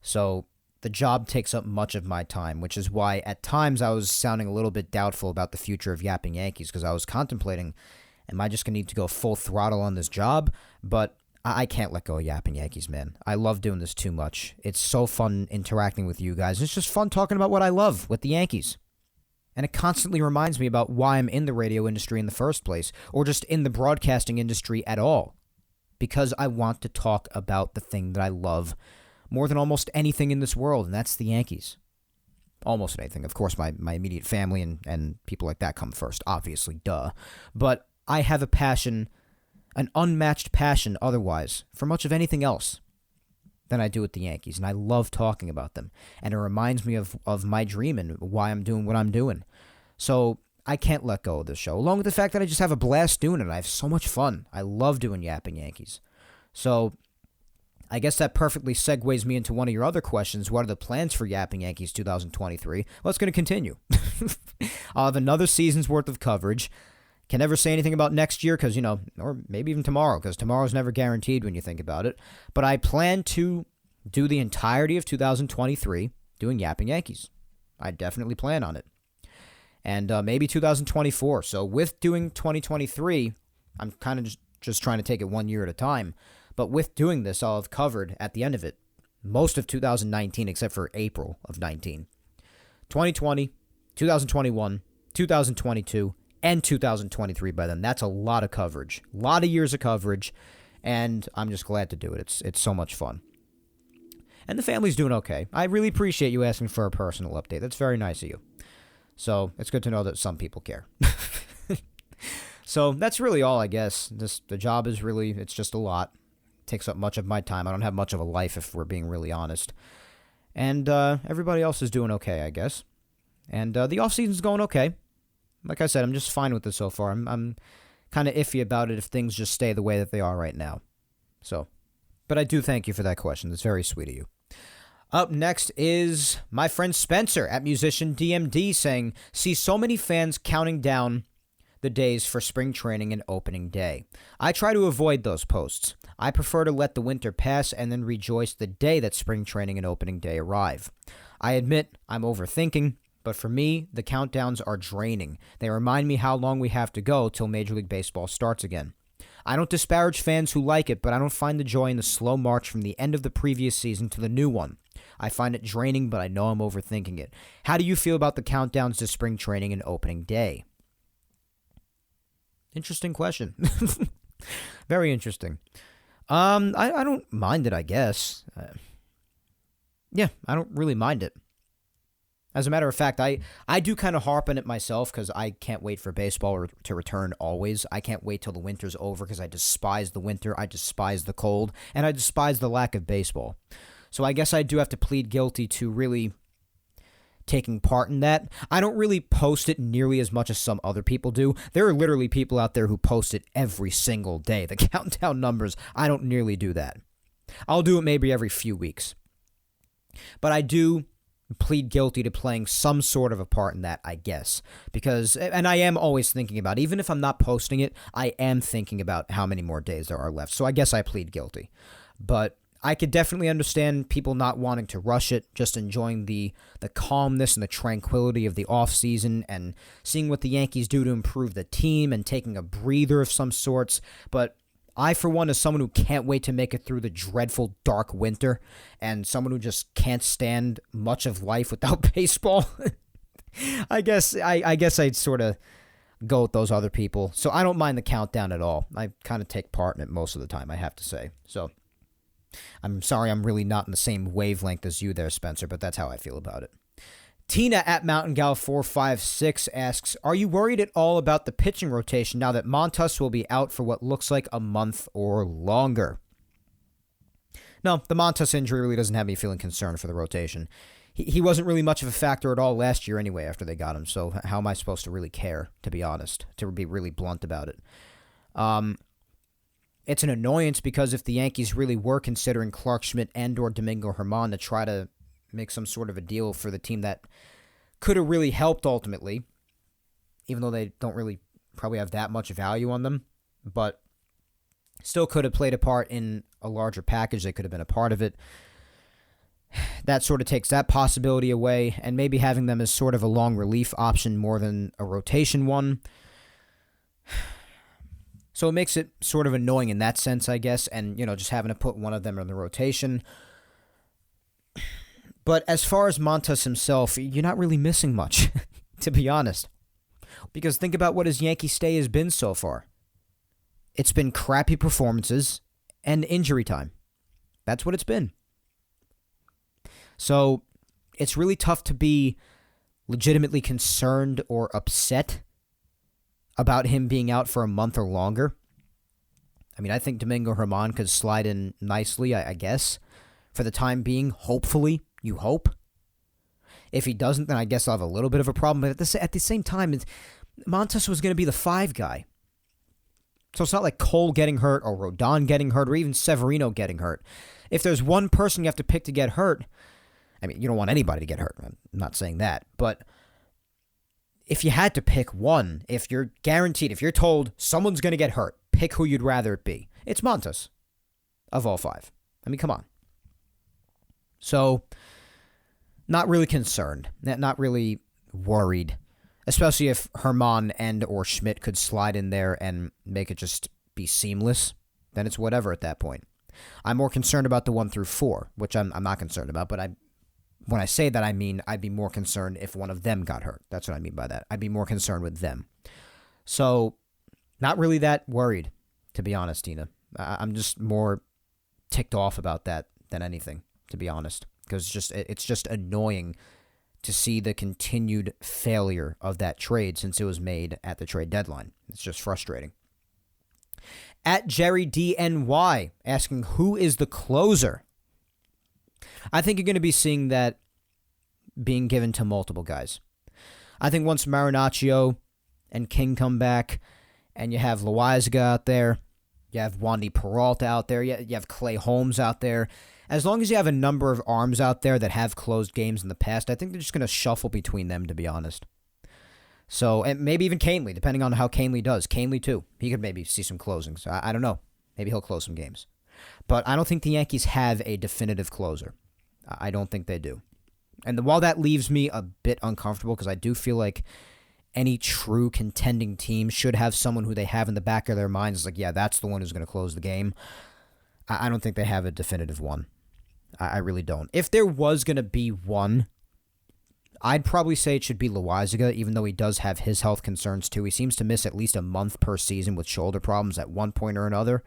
So the job takes up much of my time, which is why at times I was sounding a little bit doubtful about the future of Yapping Yankees, because I was contemplating, am I just going to need to go full throttle on this job? But I can't let go of Yapping Yankees, man. I love doing this too much. It's so fun interacting with you guys. It's just fun talking about what I love with the Yankees. And it constantly reminds me about why I'm in the radio industry in the first place, or just in the broadcasting industry at all. Because I want to talk about the thing that I love more than almost anything in this world, and that's the Yankees. Almost anything. Of course, my immediate family and people like that come first, obviously, duh. But I have a passion, an unmatched passion otherwise, for much of anything else than I do with the Yankees, and I love talking about them. And it reminds me of my dream and why I'm doing what I'm doing. So I can't let go of this show, along with the fact that I just have a blast doing it. I have so much fun. I love doing Yapping Yankees. So I guess that perfectly segues me into one of your other questions. What are the plans for Yapping Yankees 2023? Well, it's going to continue. I'll have another season's worth of coverage. Can never say anything about next year because, or maybe even tomorrow, because tomorrow's never guaranteed when you think about it. But I plan to do the entirety of 2023 doing Yapping Yankees. I definitely plan on it. And maybe 2024. So with doing 2023, I'm kind of just trying to take it 1 year at a time. But with doing this, I'll have covered, at the end of it, most of 2019 except for April of 19. 2020, 2021, 2022, and 2023 by then. That's a lot of coverage. A lot of years of coverage, and I'm just glad to do it. It's so much fun. And the family's doing okay. I really appreciate you asking for a personal update. That's very nice of you. So it's good to know that some people care. So that's really all, I guess. The job is really, it's just a lot. It takes up much of my time. I don't have much of a life, if we're being really honest. And everybody else is doing okay, I guess. And the offseason's going okay. Like I said, I'm just fine with it so far. I'm kind of iffy about it if things just stay the way that they are right now. So, but I do thank you for that question. That's very sweet of you. Up next is my friend Spencer at Musician DMD saying, see so many fans counting down the days for spring training and opening day. I try to avoid those posts. I prefer to let the winter pass and then rejoice the day that spring training and opening day arrive. I admit I'm overthinking, but for me, the countdowns are draining. They remind me how long we have to go till Major League Baseball starts again. I don't disparage fans who like it, but I don't find the joy in the slow march from the end of the previous season to the new one. I find it draining, but I know I'm overthinking it. How do you feel about the countdowns to spring training and opening day? Interesting question. Very interesting. I don't mind it, I guess. Yeah, I don't really mind it. As a matter of fact, I do kind of harp on it myself because I can't wait for baseball to return always. I can't wait till the winter's over because I despise the winter, I despise the cold, and I despise the lack of baseball. So I guess I do have to plead guilty to really taking part in that. I don't really post it nearly as much as some other people do. There are literally people out there who post it every single day. The countdown numbers, I don't nearly do that. I'll do it maybe every few weeks. But I do plead guilty to playing some sort of a part in that, I guess. Because, and I am always thinking about, even if I'm not posting it, I am thinking about how many more days there are left. So I guess I plead guilty. But I could definitely understand people not wanting to rush it, just enjoying the calmness and the tranquility of the offseason and seeing what the Yankees do to improve the team and taking a breather of some sorts. But I, for one, as someone who can't wait to make it through the dreadful dark winter and someone who just can't stand much of life without baseball, I guess I'd sort of go with those other people. So I don't mind the countdown at all. I kind of take part in it most of the time, I have to say. So I'm sorry I'm really not in the same wavelength as you there, Spencer, but that's how I feel about it. Tina at Mountain Gal 456 asks, are you worried at all about the pitching rotation now that Montas will be out for what looks like a month or longer? No, the Montas injury really doesn't have me feeling concerned for the rotation. He wasn't really much of a factor at all last year anyway after they got him, so how am I supposed to really care, to be honest, to be really blunt about it? It's an annoyance because if the Yankees really were considering Clark Schmidt and or Domingo Germán to try to make some sort of a deal for the team that could have really helped ultimately, even though they don't really probably have that much value on them, but still could have played a part in a larger package. They could have been a part of it. That sort of takes that possibility away, and maybe having them as sort of a long relief option more than a rotation one. So it makes it sort of annoying in that sense, I guess, and, just having to put one of them in the rotation. But as far as Montas himself, you're not really missing much, to be honest. Because think about what his Yankee stay has been so far. It's been crappy performances and injury time. That's what it's been. So it's really tough to be legitimately concerned or upset about him being out for a month or longer. I mean, I think Domingo Germán could slide in nicely, I guess, for the time being. Hopefully, you hope. If he doesn't, then I guess I'll have a little bit of a problem. But at the same time, Montas was going to be the 5 guy. So it's not like Cole getting hurt or Rodon getting hurt or even Severino getting hurt. If there's one person you have to pick to get hurt, I mean, you don't want anybody to get hurt. I'm not saying that. But if you had to pick one, if you're guaranteed, if you're told someone's going to get hurt, pick who you'd rather it be. It's Montas of all 5. I mean, come on. So, not really concerned. Not really worried. Especially if Germán and or Schmidt could slide in there and make it just be seamless, then it's whatever at that point. I'm more concerned about the 1 through 4, which I'm not concerned about, but when I say that, I mean I'd be more concerned if one of them got hurt. That's what I mean by that. I'd be more concerned with them. So, not really that worried, to be honest, Tina. I'm just more ticked off about that than anything, to be honest, because it's just annoying to see the continued failure of that trade since it was made at the trade deadline. It's just frustrating. At Jerry DNY asking, who is the closer? I think you're going to be seeing that being given to multiple guys. I think once Marinaccio and King come back and you have Loaizaga out there, you have Wandy Peralta out there, you have Clay Holmes out there, as long as you have a number of arms out there that have closed games in the past, I think they're just going to shuffle between them, to be honest. So, and maybe even Canely, depending on how Canely does. Canely, too. He could maybe see some closings. I don't know. Maybe he'll close some games. But I don't think the Yankees have a definitive closer. I don't think they do. And while that leaves me a bit uncomfortable, because I do feel like any true contending team should have someone who they have in the back of their minds, like, yeah, that's the one who's going to close the game. I don't think they have a definitive one. I really don't. If there was going to be one, I'd probably say it should be Loaizaga, even though he does have his health concerns too. He seems to miss at least a month per season with shoulder problems at one point or another.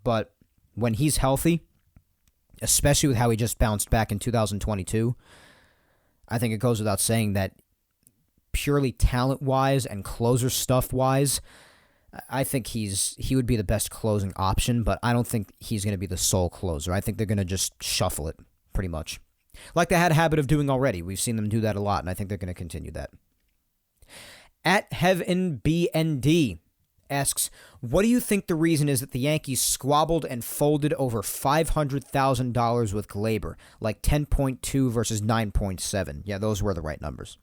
But when he's healthy, especially with how he just bounced back in 2022, I think it goes without saying that purely talent-wise and closer stuff-wise, I think he would be the best closing option, but I don't think he's going to be the sole closer. I think they're going to just shuffle it, pretty much. Like they had a habit of doing already. We've seen them do that a lot, and I think they're going to continue that. At Heaven BND asks, what do you think the reason is that the Yankees squabbled and folded over $500,000 with Gleyber, like 10.2 versus 9.7? Yeah, those were the right numbers.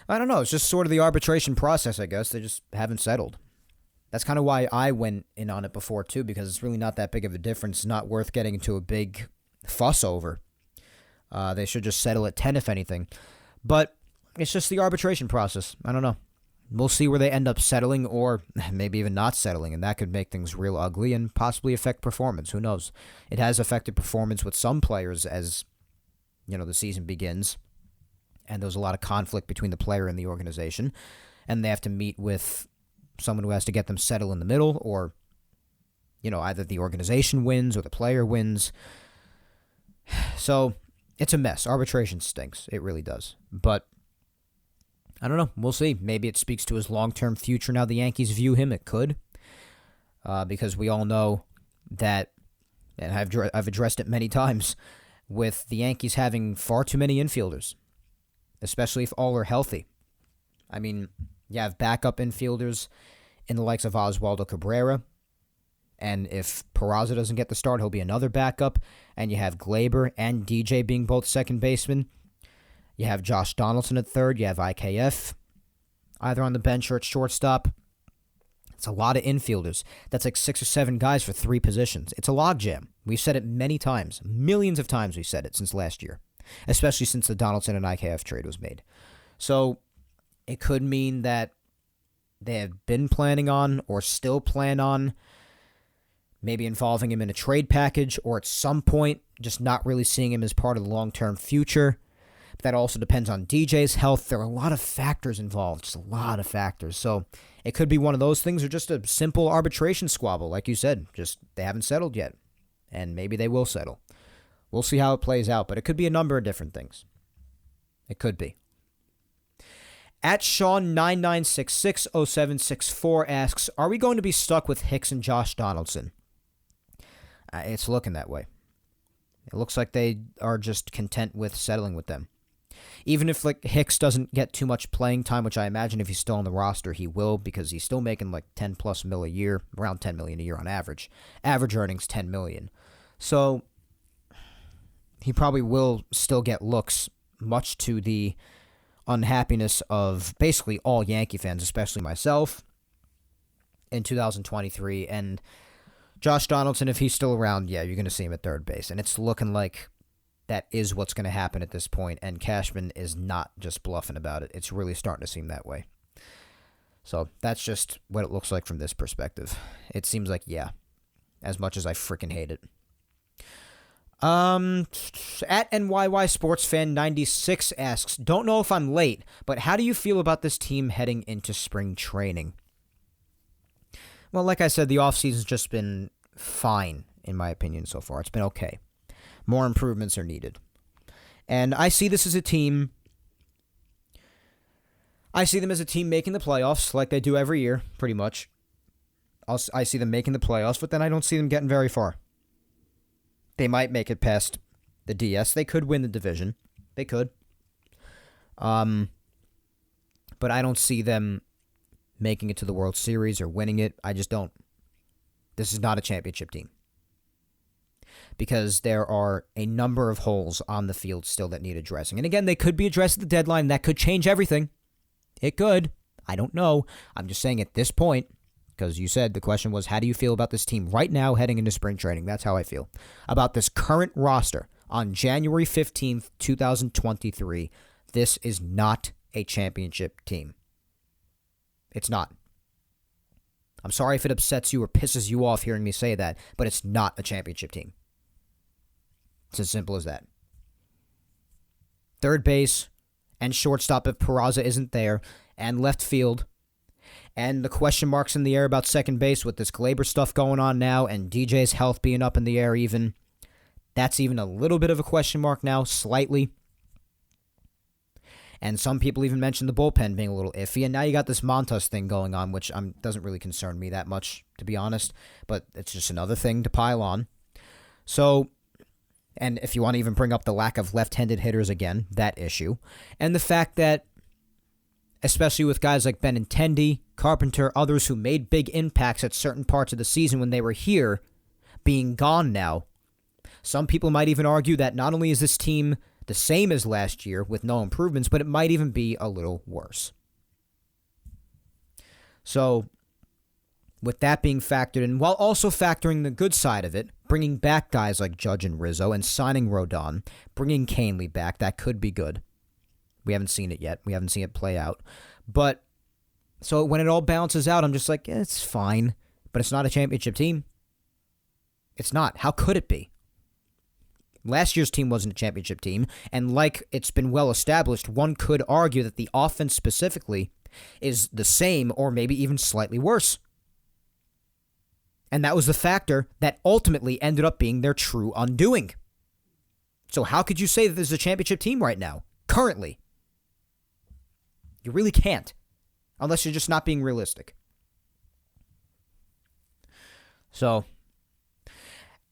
I don't know. It's just sort of the arbitration process, I guess. They just haven't settled. That's kind of why I went in on it before, too, because it's really not that big of a difference. It's not worth getting into a big fuss over. They should just settle at 10, if anything. But it's just the arbitration process. I don't know. We'll see where they end up settling or maybe even not settling, and that could make things real ugly and possibly affect performance. Who knows? It has affected performance with some players as, the season begins, and there's a lot of conflict between the player and the organization, and they have to meet with someone who has to get them settled in the middle, or, either the organization wins or the player wins. So it's a mess. Arbitration stinks. It really does. But I don't know. We'll see. Maybe it speaks to his long-term future now the Yankees view him. It could. Because we all know that, and I've addressed it many times, with the Yankees having far too many infielders, especially if all are healthy. I mean, you have backup infielders in the likes of Oswaldo Cabrera, and if Peraza doesn't get the start, he'll be another backup, and you have Gleyber and DJ being both second basemen. You have Josh Donaldson at third. You have IKF either on the bench or at shortstop. It's a lot of infielders. That's like 6 or 7 guys for 3 positions. It's a logjam. We've said it many times. Millions of times we've said it since last year, especially since the Donaldson and IKF trade was made. So it could mean that they have been planning on or still plan on maybe involving him in a trade package or at some point just not really seeing him as part of the long-term future. But that also depends on DJ's health. There are a lot of factors involved, just a lot of factors. So it could be one of those things or just a simple arbitration squabble, like you said. Just they haven't settled yet, and maybe they will settle. We'll see how it plays out, but it could be a number of different things. It could be. At Sean99660764 asks, are we going to be stuck with Hicks and Josh Donaldson? It's looking that way. It looks like they are just content with settling with them. Even if Hicks doesn't get too much playing time, which I imagine if he's still on the roster, he will, because he's still making 10 plus mil a year, around 10 million a year on average. Average earnings 10 million. So he probably will still get looks, much to the unhappiness of basically all Yankee fans, especially myself, in 2023. And Josh Donaldson, if he's still around, yeah, you're going to see him at third base. And it's looking like that is what's going to happen at this point. And Cashman is not just bluffing about it. It's really starting to seem that way. So that's just what it looks like from this perspective. It seems like, yeah, as much as I freaking hate it. At NYY Sports Fan 96 asks, don't know if I'm late, but how do you feel about this team heading into spring training? Well, like I said, the offseason's just been fine, in my opinion, so far. It's been okay. More improvements are needed. And I see this as a team. I see them as a team making the playoffs like they do every year, pretty much. I see them making the playoffs, but then I don't see them getting very far. They might make it past the DS. They could win the division. They could. But I don't see them making it to the World Series or winning it. I just don't. This is not a championship team. Because there are a number of holes on the field still that need addressing. And again, they could be addressed at the deadline. That could change everything. It could. I don't know. I'm just saying at this point, because you said the question was, how do you feel about this team right now heading into spring training? That's how I feel. About this current roster on January 15th, 2023, this is not a championship team. It's not. I'm sorry if it upsets you or pisses you off hearing me say that, but it's not a championship team. It's as simple as that. Third base and shortstop if Peraza isn't there, and left field. And the question marks in the air about second base with this Gleyber stuff going on now and DJ's health being up in the air even. That's even a little bit of a question mark now, slightly. And some people even mentioned the bullpen being a little iffy. And now you got this Montas thing going on, which doesn't really concern me that much, to be honest. But it's just another thing to pile on. So, and if you want to even bring up the lack of left-handed hitters again, that issue. And the fact that, especially with guys like Benintendi, Carpenter, others who made big impacts at certain parts of the season when they were here, being gone now. Some people might even argue that not only is this team the same as last year with no improvements, but it might even be a little worse. So, with that being factored in, while also factoring the good side of it, bringing back guys like Judge and Rizzo and signing Rodon, bringing Canely back, that could be good. We haven't seen it yet. We haven't seen it play out. But, so when it all balances out, I'm just like, it's fine. But it's not a championship team. It's not. How could it be? Last year's team wasn't a championship team. And like it's been well established, one could argue that the offense specifically is the same or maybe even slightly worse. And that was the factor that ultimately ended up being their true undoing. So how could you say that there's a championship team right now, currently? You really can't, unless you're just not being realistic. So,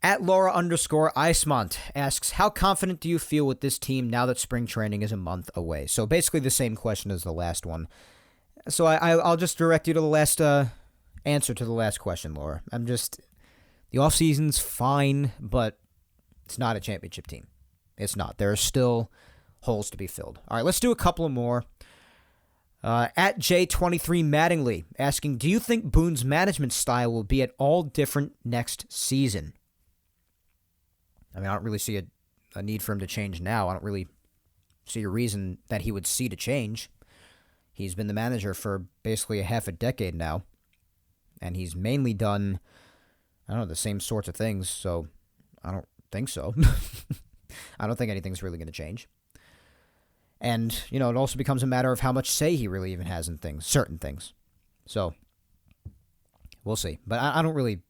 at Laura_Icemont asks, how confident do you feel with this team now that spring training is a month away? So basically the same question as the last one. So I'll just direct you to the last answer to the last question, Laura. The offseason's fine, but it's not a championship team. It's not. There are still holes to be filled. All right, let's do a couple of more. At J23 Mattingly asking, do you think Boone's management style will be at all different next season? I mean, I don't really see a need for him to change now. I don't really see a reason that he would see to change. He's been the manager for basically a half a decade now, and he's mainly done, I don't know, the same sorts of things, so I don't think so. I don't think anything's really going to change. And, it also becomes a matter of how much say he really even has in things, certain things. So, we'll see. But I don't really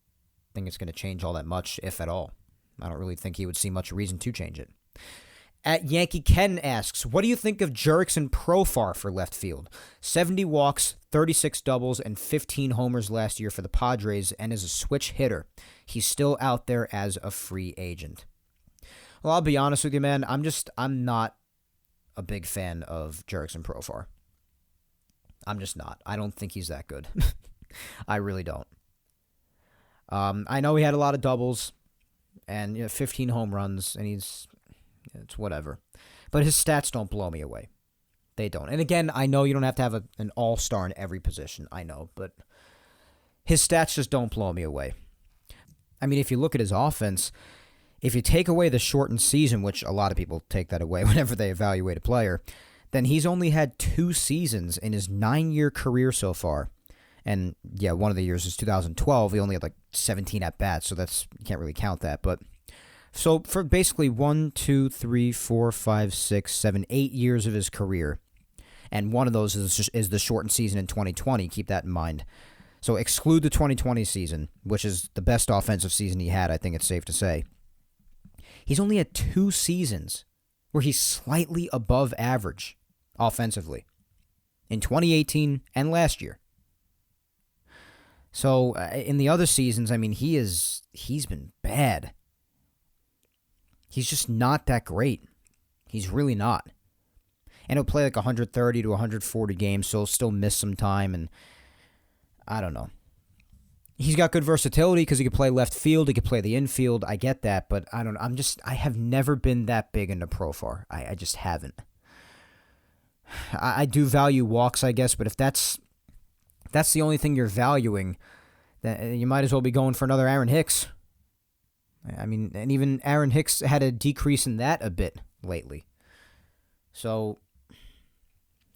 think it's going to change all that much, if at all. I don't really think he would see much reason to change it. At Yankee Ken asks, what do you think of Jurickson Profar for left field? 70 walks, 36 doubles, and 15 homers last year for the Padres, and is a switch hitter. He's still out there as a free agent. Well, I'll be honest with you, man. I'm not a big fan of Jurickson Profar. I'm just not. I don't think he's that good. I really don't. I know he had a lot of doubles and 15 home runs, and it's whatever. But his stats don't blow me away. They don't. And again, I know you don't have to have an all-star in every position. I know, but his stats just don't blow me away. I mean, if you look at his offense, if you take away the shortened season, which a lot of people take that away whenever they evaluate a player, then he's only had 2 seasons in his 9-year career so far. And yeah, one of the years is 2012. He only had like 17 at-bats, so you can't really count that. But so for basically 1, 2, 3, 4, 5, 6, 7, 8 years of his career, and one of those is the shortened season in 2020. Keep that in mind. So exclude the 2020 season, which is the best offensive season he had, I think it's safe to say. He's only had 2 seasons where he's slightly above average offensively, in 2018 and last year. So in the other seasons, I mean, he's been bad. He's just not that great. He's really not. And he'll play like 130 to 140 games, so he'll still miss some time, and I don't know. He's got good versatility because he could play left field, he could play the infield. I get that, but I don't know. I have never been that big into Profar. I just haven't. I do value walks, I guess, but if that's the only thing you're valuing, then you might as well be going for another Aaron Hicks. I mean, and even Aaron Hicks had a decrease in that a bit lately. So,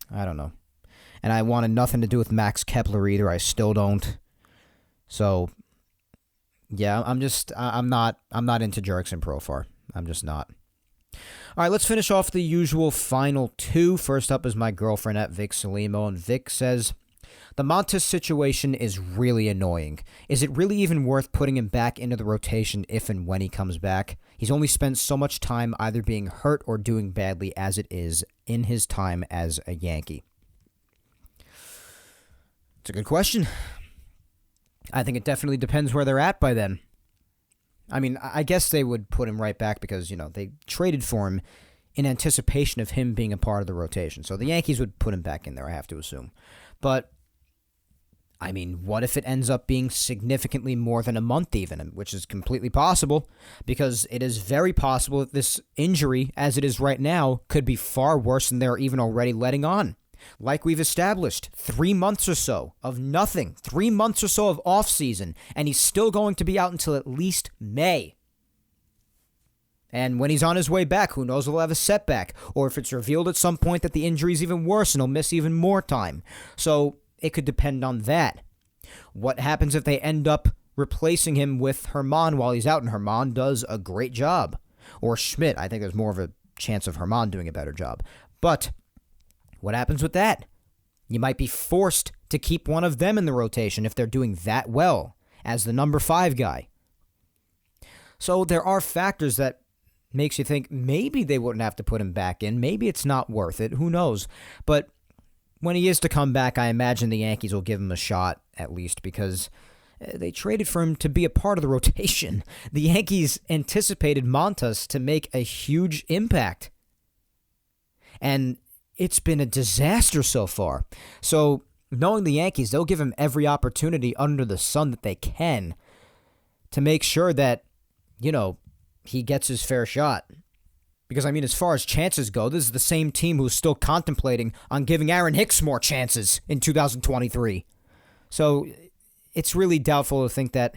I don't know. And I wanted nothing to do with Max Kepler either. I still don't. So, yeah, I'm not into Jurickson Profar. I'm just not. All right, let's finish off the usual final 2. First up is my girlfriend at Vic Salimo, and Vic says, the Montas situation is really annoying. Is it really even worth putting him back into the rotation if and when he comes back? He's only spent so much time either being hurt or doing badly as it is in his time as a Yankee. It's a good question. I think it definitely depends where they're at by then. I mean, I guess they would put him right back because, they traded for him in anticipation of him being a part of the rotation. So the Yankees would put him back in there, I have to assume. But, I mean, what if it ends up being significantly more than a month even, which is completely possible, because it is very possible that this injury, as it is right now, could be far worse than they're even already letting on. Like we've established, 3 months or so of nothing, 3 months or so of offseason, and he's still going to be out until at least May. And when he's on his way back, who knows if he'll have a setback, or if it's revealed at some point that the injury's even worse and he'll miss even more time. So it could depend on that. What happens if they end up replacing him with Herman while he's out, and Herman does a great job? Or Schmidt, I think there's more of a chance of Herman doing a better job. But what happens with that? You might be forced to keep one of them in the rotation if they're doing that well as the number 5 guy. So there are factors that makes you think maybe they wouldn't have to put him back in. Maybe it's not worth it. Who knows? But when he is to come back, I imagine the Yankees will give him a shot at least because they traded for him to be a part of the rotation. The Yankees anticipated Montas to make a huge impact. And it's been a disaster so far. So knowing the Yankees, they'll give him every opportunity under the sun that they can to make sure that, he gets his fair shot. Because, I mean, as far as chances go, this is the same team who's still contemplating on giving Aaron Hicks more chances in 2023. So it's really doubtful to think that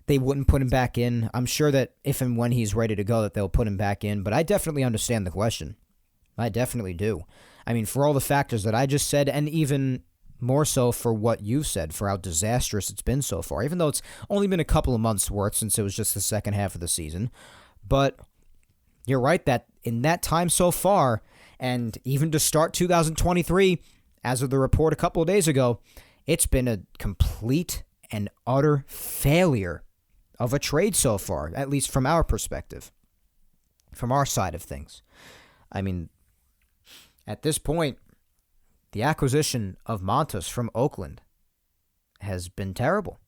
they wouldn't put him back in. I'm sure that if and when he's ready to go that they'll put him back in. But I definitely understand the question. I definitely do. I mean, for all the factors that I just said, and even more so for what you've said, for how disastrous it's been so far, even though it's only been a couple of months' worth since it was just the second half of the season. But you're right that in that time so far, and even to start 2023, as of the report a couple of days ago, it's been a complete and utter failure of a trade so far, at least from our perspective, from our side of things. I mean, at this point, the acquisition of Montas from Oakland has been terrible.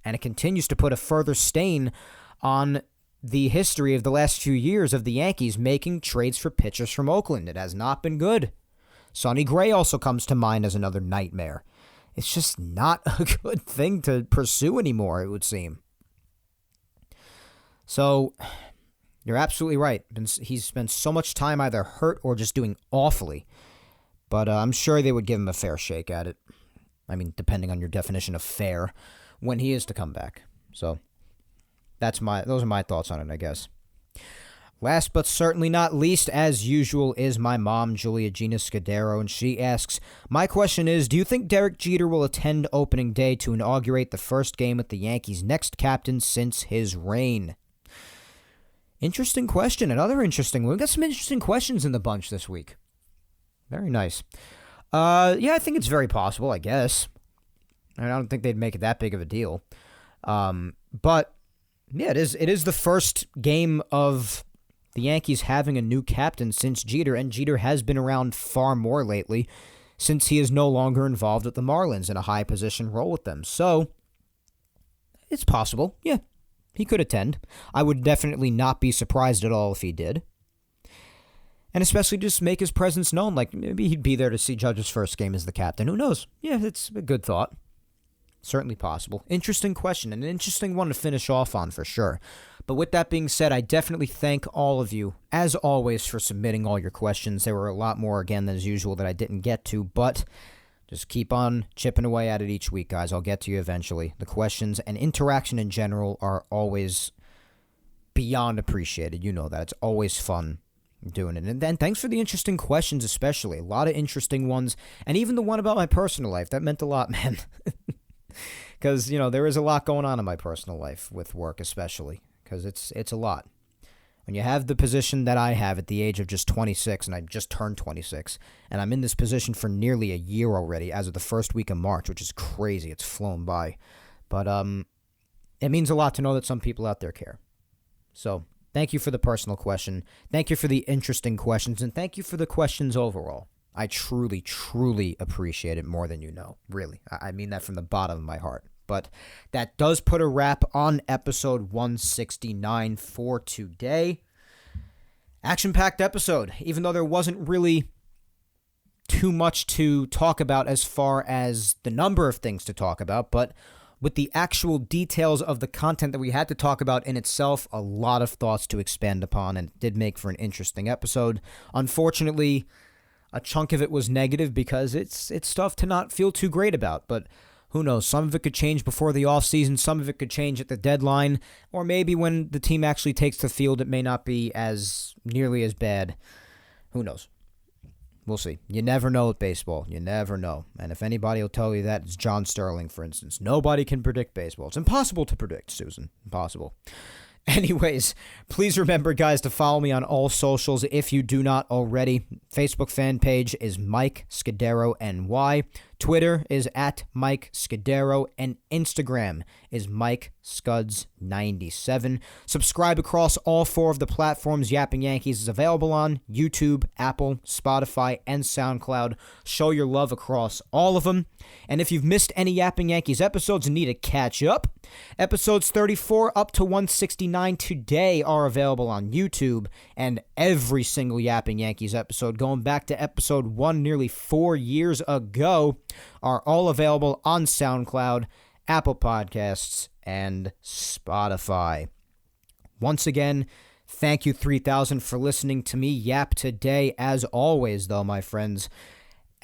And it continues to put a further stain on the history of the last few years of the Yankees making trades for pitchers from Oakland. It has not been good. Sonny Gray also comes to mind as another nightmare. It's just not a good thing to pursue anymore, it would seem. So, you're absolutely right. He's spent so much time either hurt or just doing awfully. But I'm sure they would give him a fair shake at it. I mean, depending on your definition of fair, when he is to come back. So, those are my thoughts on it, I guess. Last but certainly not least, as usual, is my mom, Julia Gina Scudero, and she asks, my question is, do you think Derek Jeter will attend opening day to inaugurate the first game with the Yankees' next captain since his reign? Interesting question. Another interesting one. We've got some interesting questions in the bunch this week. Very nice. Yeah, I think it's very possible, I guess. I don't think they'd make it that big of a deal. But, yeah, it is the first game of the Yankees having a new captain since Jeter, and Jeter has been around far more lately since he is no longer involved with the Marlins in a high-position role with them. So, it's possible. Yeah, he could attend. I would definitely not be surprised at all if he did. And especially just make his presence known. Like, maybe he'd be there to see Judge's first game as the captain. Who knows? Yeah, it's a good thought. Certainly possible. Interesting question, and an interesting one to finish off on for sure. But with that being said, I definitely thank all of you, as always, for submitting all your questions. There were a lot more, again, than usual that I didn't get to, but just keep on chipping away at it each week, guys. I'll get to you eventually. The questions and interaction in general are always beyond appreciated. You know that. It's always fun doing it. And then thanks for the interesting questions, especially. A lot of interesting ones, and even the one about my personal life. That meant a lot, man. Because, there is a lot going on in my personal life with work, especially. Because it's a lot. When you have the position that I have at the age of just 26, and I just turned 26, and I'm in this position for nearly a year already as of the first week of March, which is crazy. It's flown by. But it means a lot to know that some people out there care. So, thank you for the personal question. Thank you for the interesting questions, and thank you for the questions overall. I truly, truly appreciate it more than you know. Really. I mean that from the bottom of my heart. But that does put a wrap on episode 169 for today. Action-packed episode, even though there wasn't really too much to talk about as far as the number of things to talk about, but with the actual details of the content that we had to talk about in itself, a lot of thoughts to expand upon, and it did make for an interesting episode. Unfortunately, a chunk of it was negative because it's stuff to not feel too great about, but who knows? Some of it could change before the offseason, some of it could change at the deadline, or maybe when the team actually takes the field, it may not be as nearly as bad. Who knows? We'll see. You never know with baseball. You never know. And if anybody will tell you that, it's John Sterling, for instance. Nobody can predict baseball. It's impossible to predict, Susan. Impossible. Anyways, please remember, guys, to follow me on all socials if you do not already. Facebook fan page is Mike Scudero NY. Twitter is at Mike Scudero, and Instagram is Mike Scuds97. Subscribe across all four of the platforms Yapping Yankees is available on: YouTube, Apple, Spotify, and SoundCloud. Show your love across all of them. And if you've missed any Yapping Yankees episodes and need to catch up, episodes 34 up to 169 today are available on YouTube, and every single Yapping Yankees episode going back to episode 1 nearly 4 years ago are all available on SoundCloud, Apple Podcasts, and Spotify. Once again, thank you 3000 for listening to me yap today. As always, though, my friends,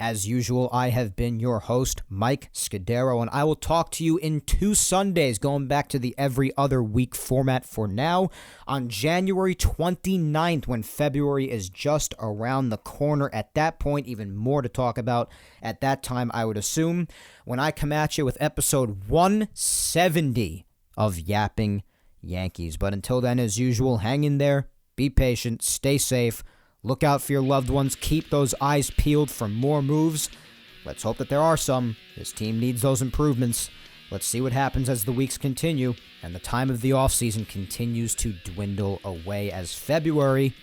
As usual, I have been your host, Mike Scudero, and I will talk to you in 2 Sundays, going back to the every other week format for now, on January 29th, when February is just around the corner. At that point, even more to talk about at that time, I would assume, when I come at you with episode 170 of Yapping Yankees. But until then, as usual, hang in there, be patient, stay safe. Look out for your loved ones. Keep those eyes peeled for more moves. Let's hope that there are some. This team needs those improvements. Let's see what happens as the weeks continue and the time of the offseason continues to dwindle away as February,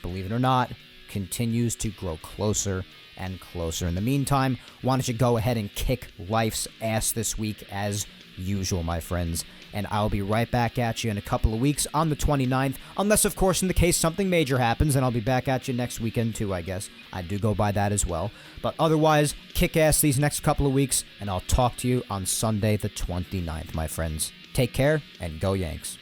believe it or not, continues to grow closer and closer. In the meantime, why don't you go ahead and kick life's ass this week as usual, my friends. And I'll be right back at you in a couple of weeks on the 29th, unless, of course, in the case something major happens, and I'll be back at you next weekend too, I guess. I do go by that as well. But otherwise, kick ass these next couple of weeks, and I'll talk to you on Sunday the 29th, my friends. Take care, and go Yanks.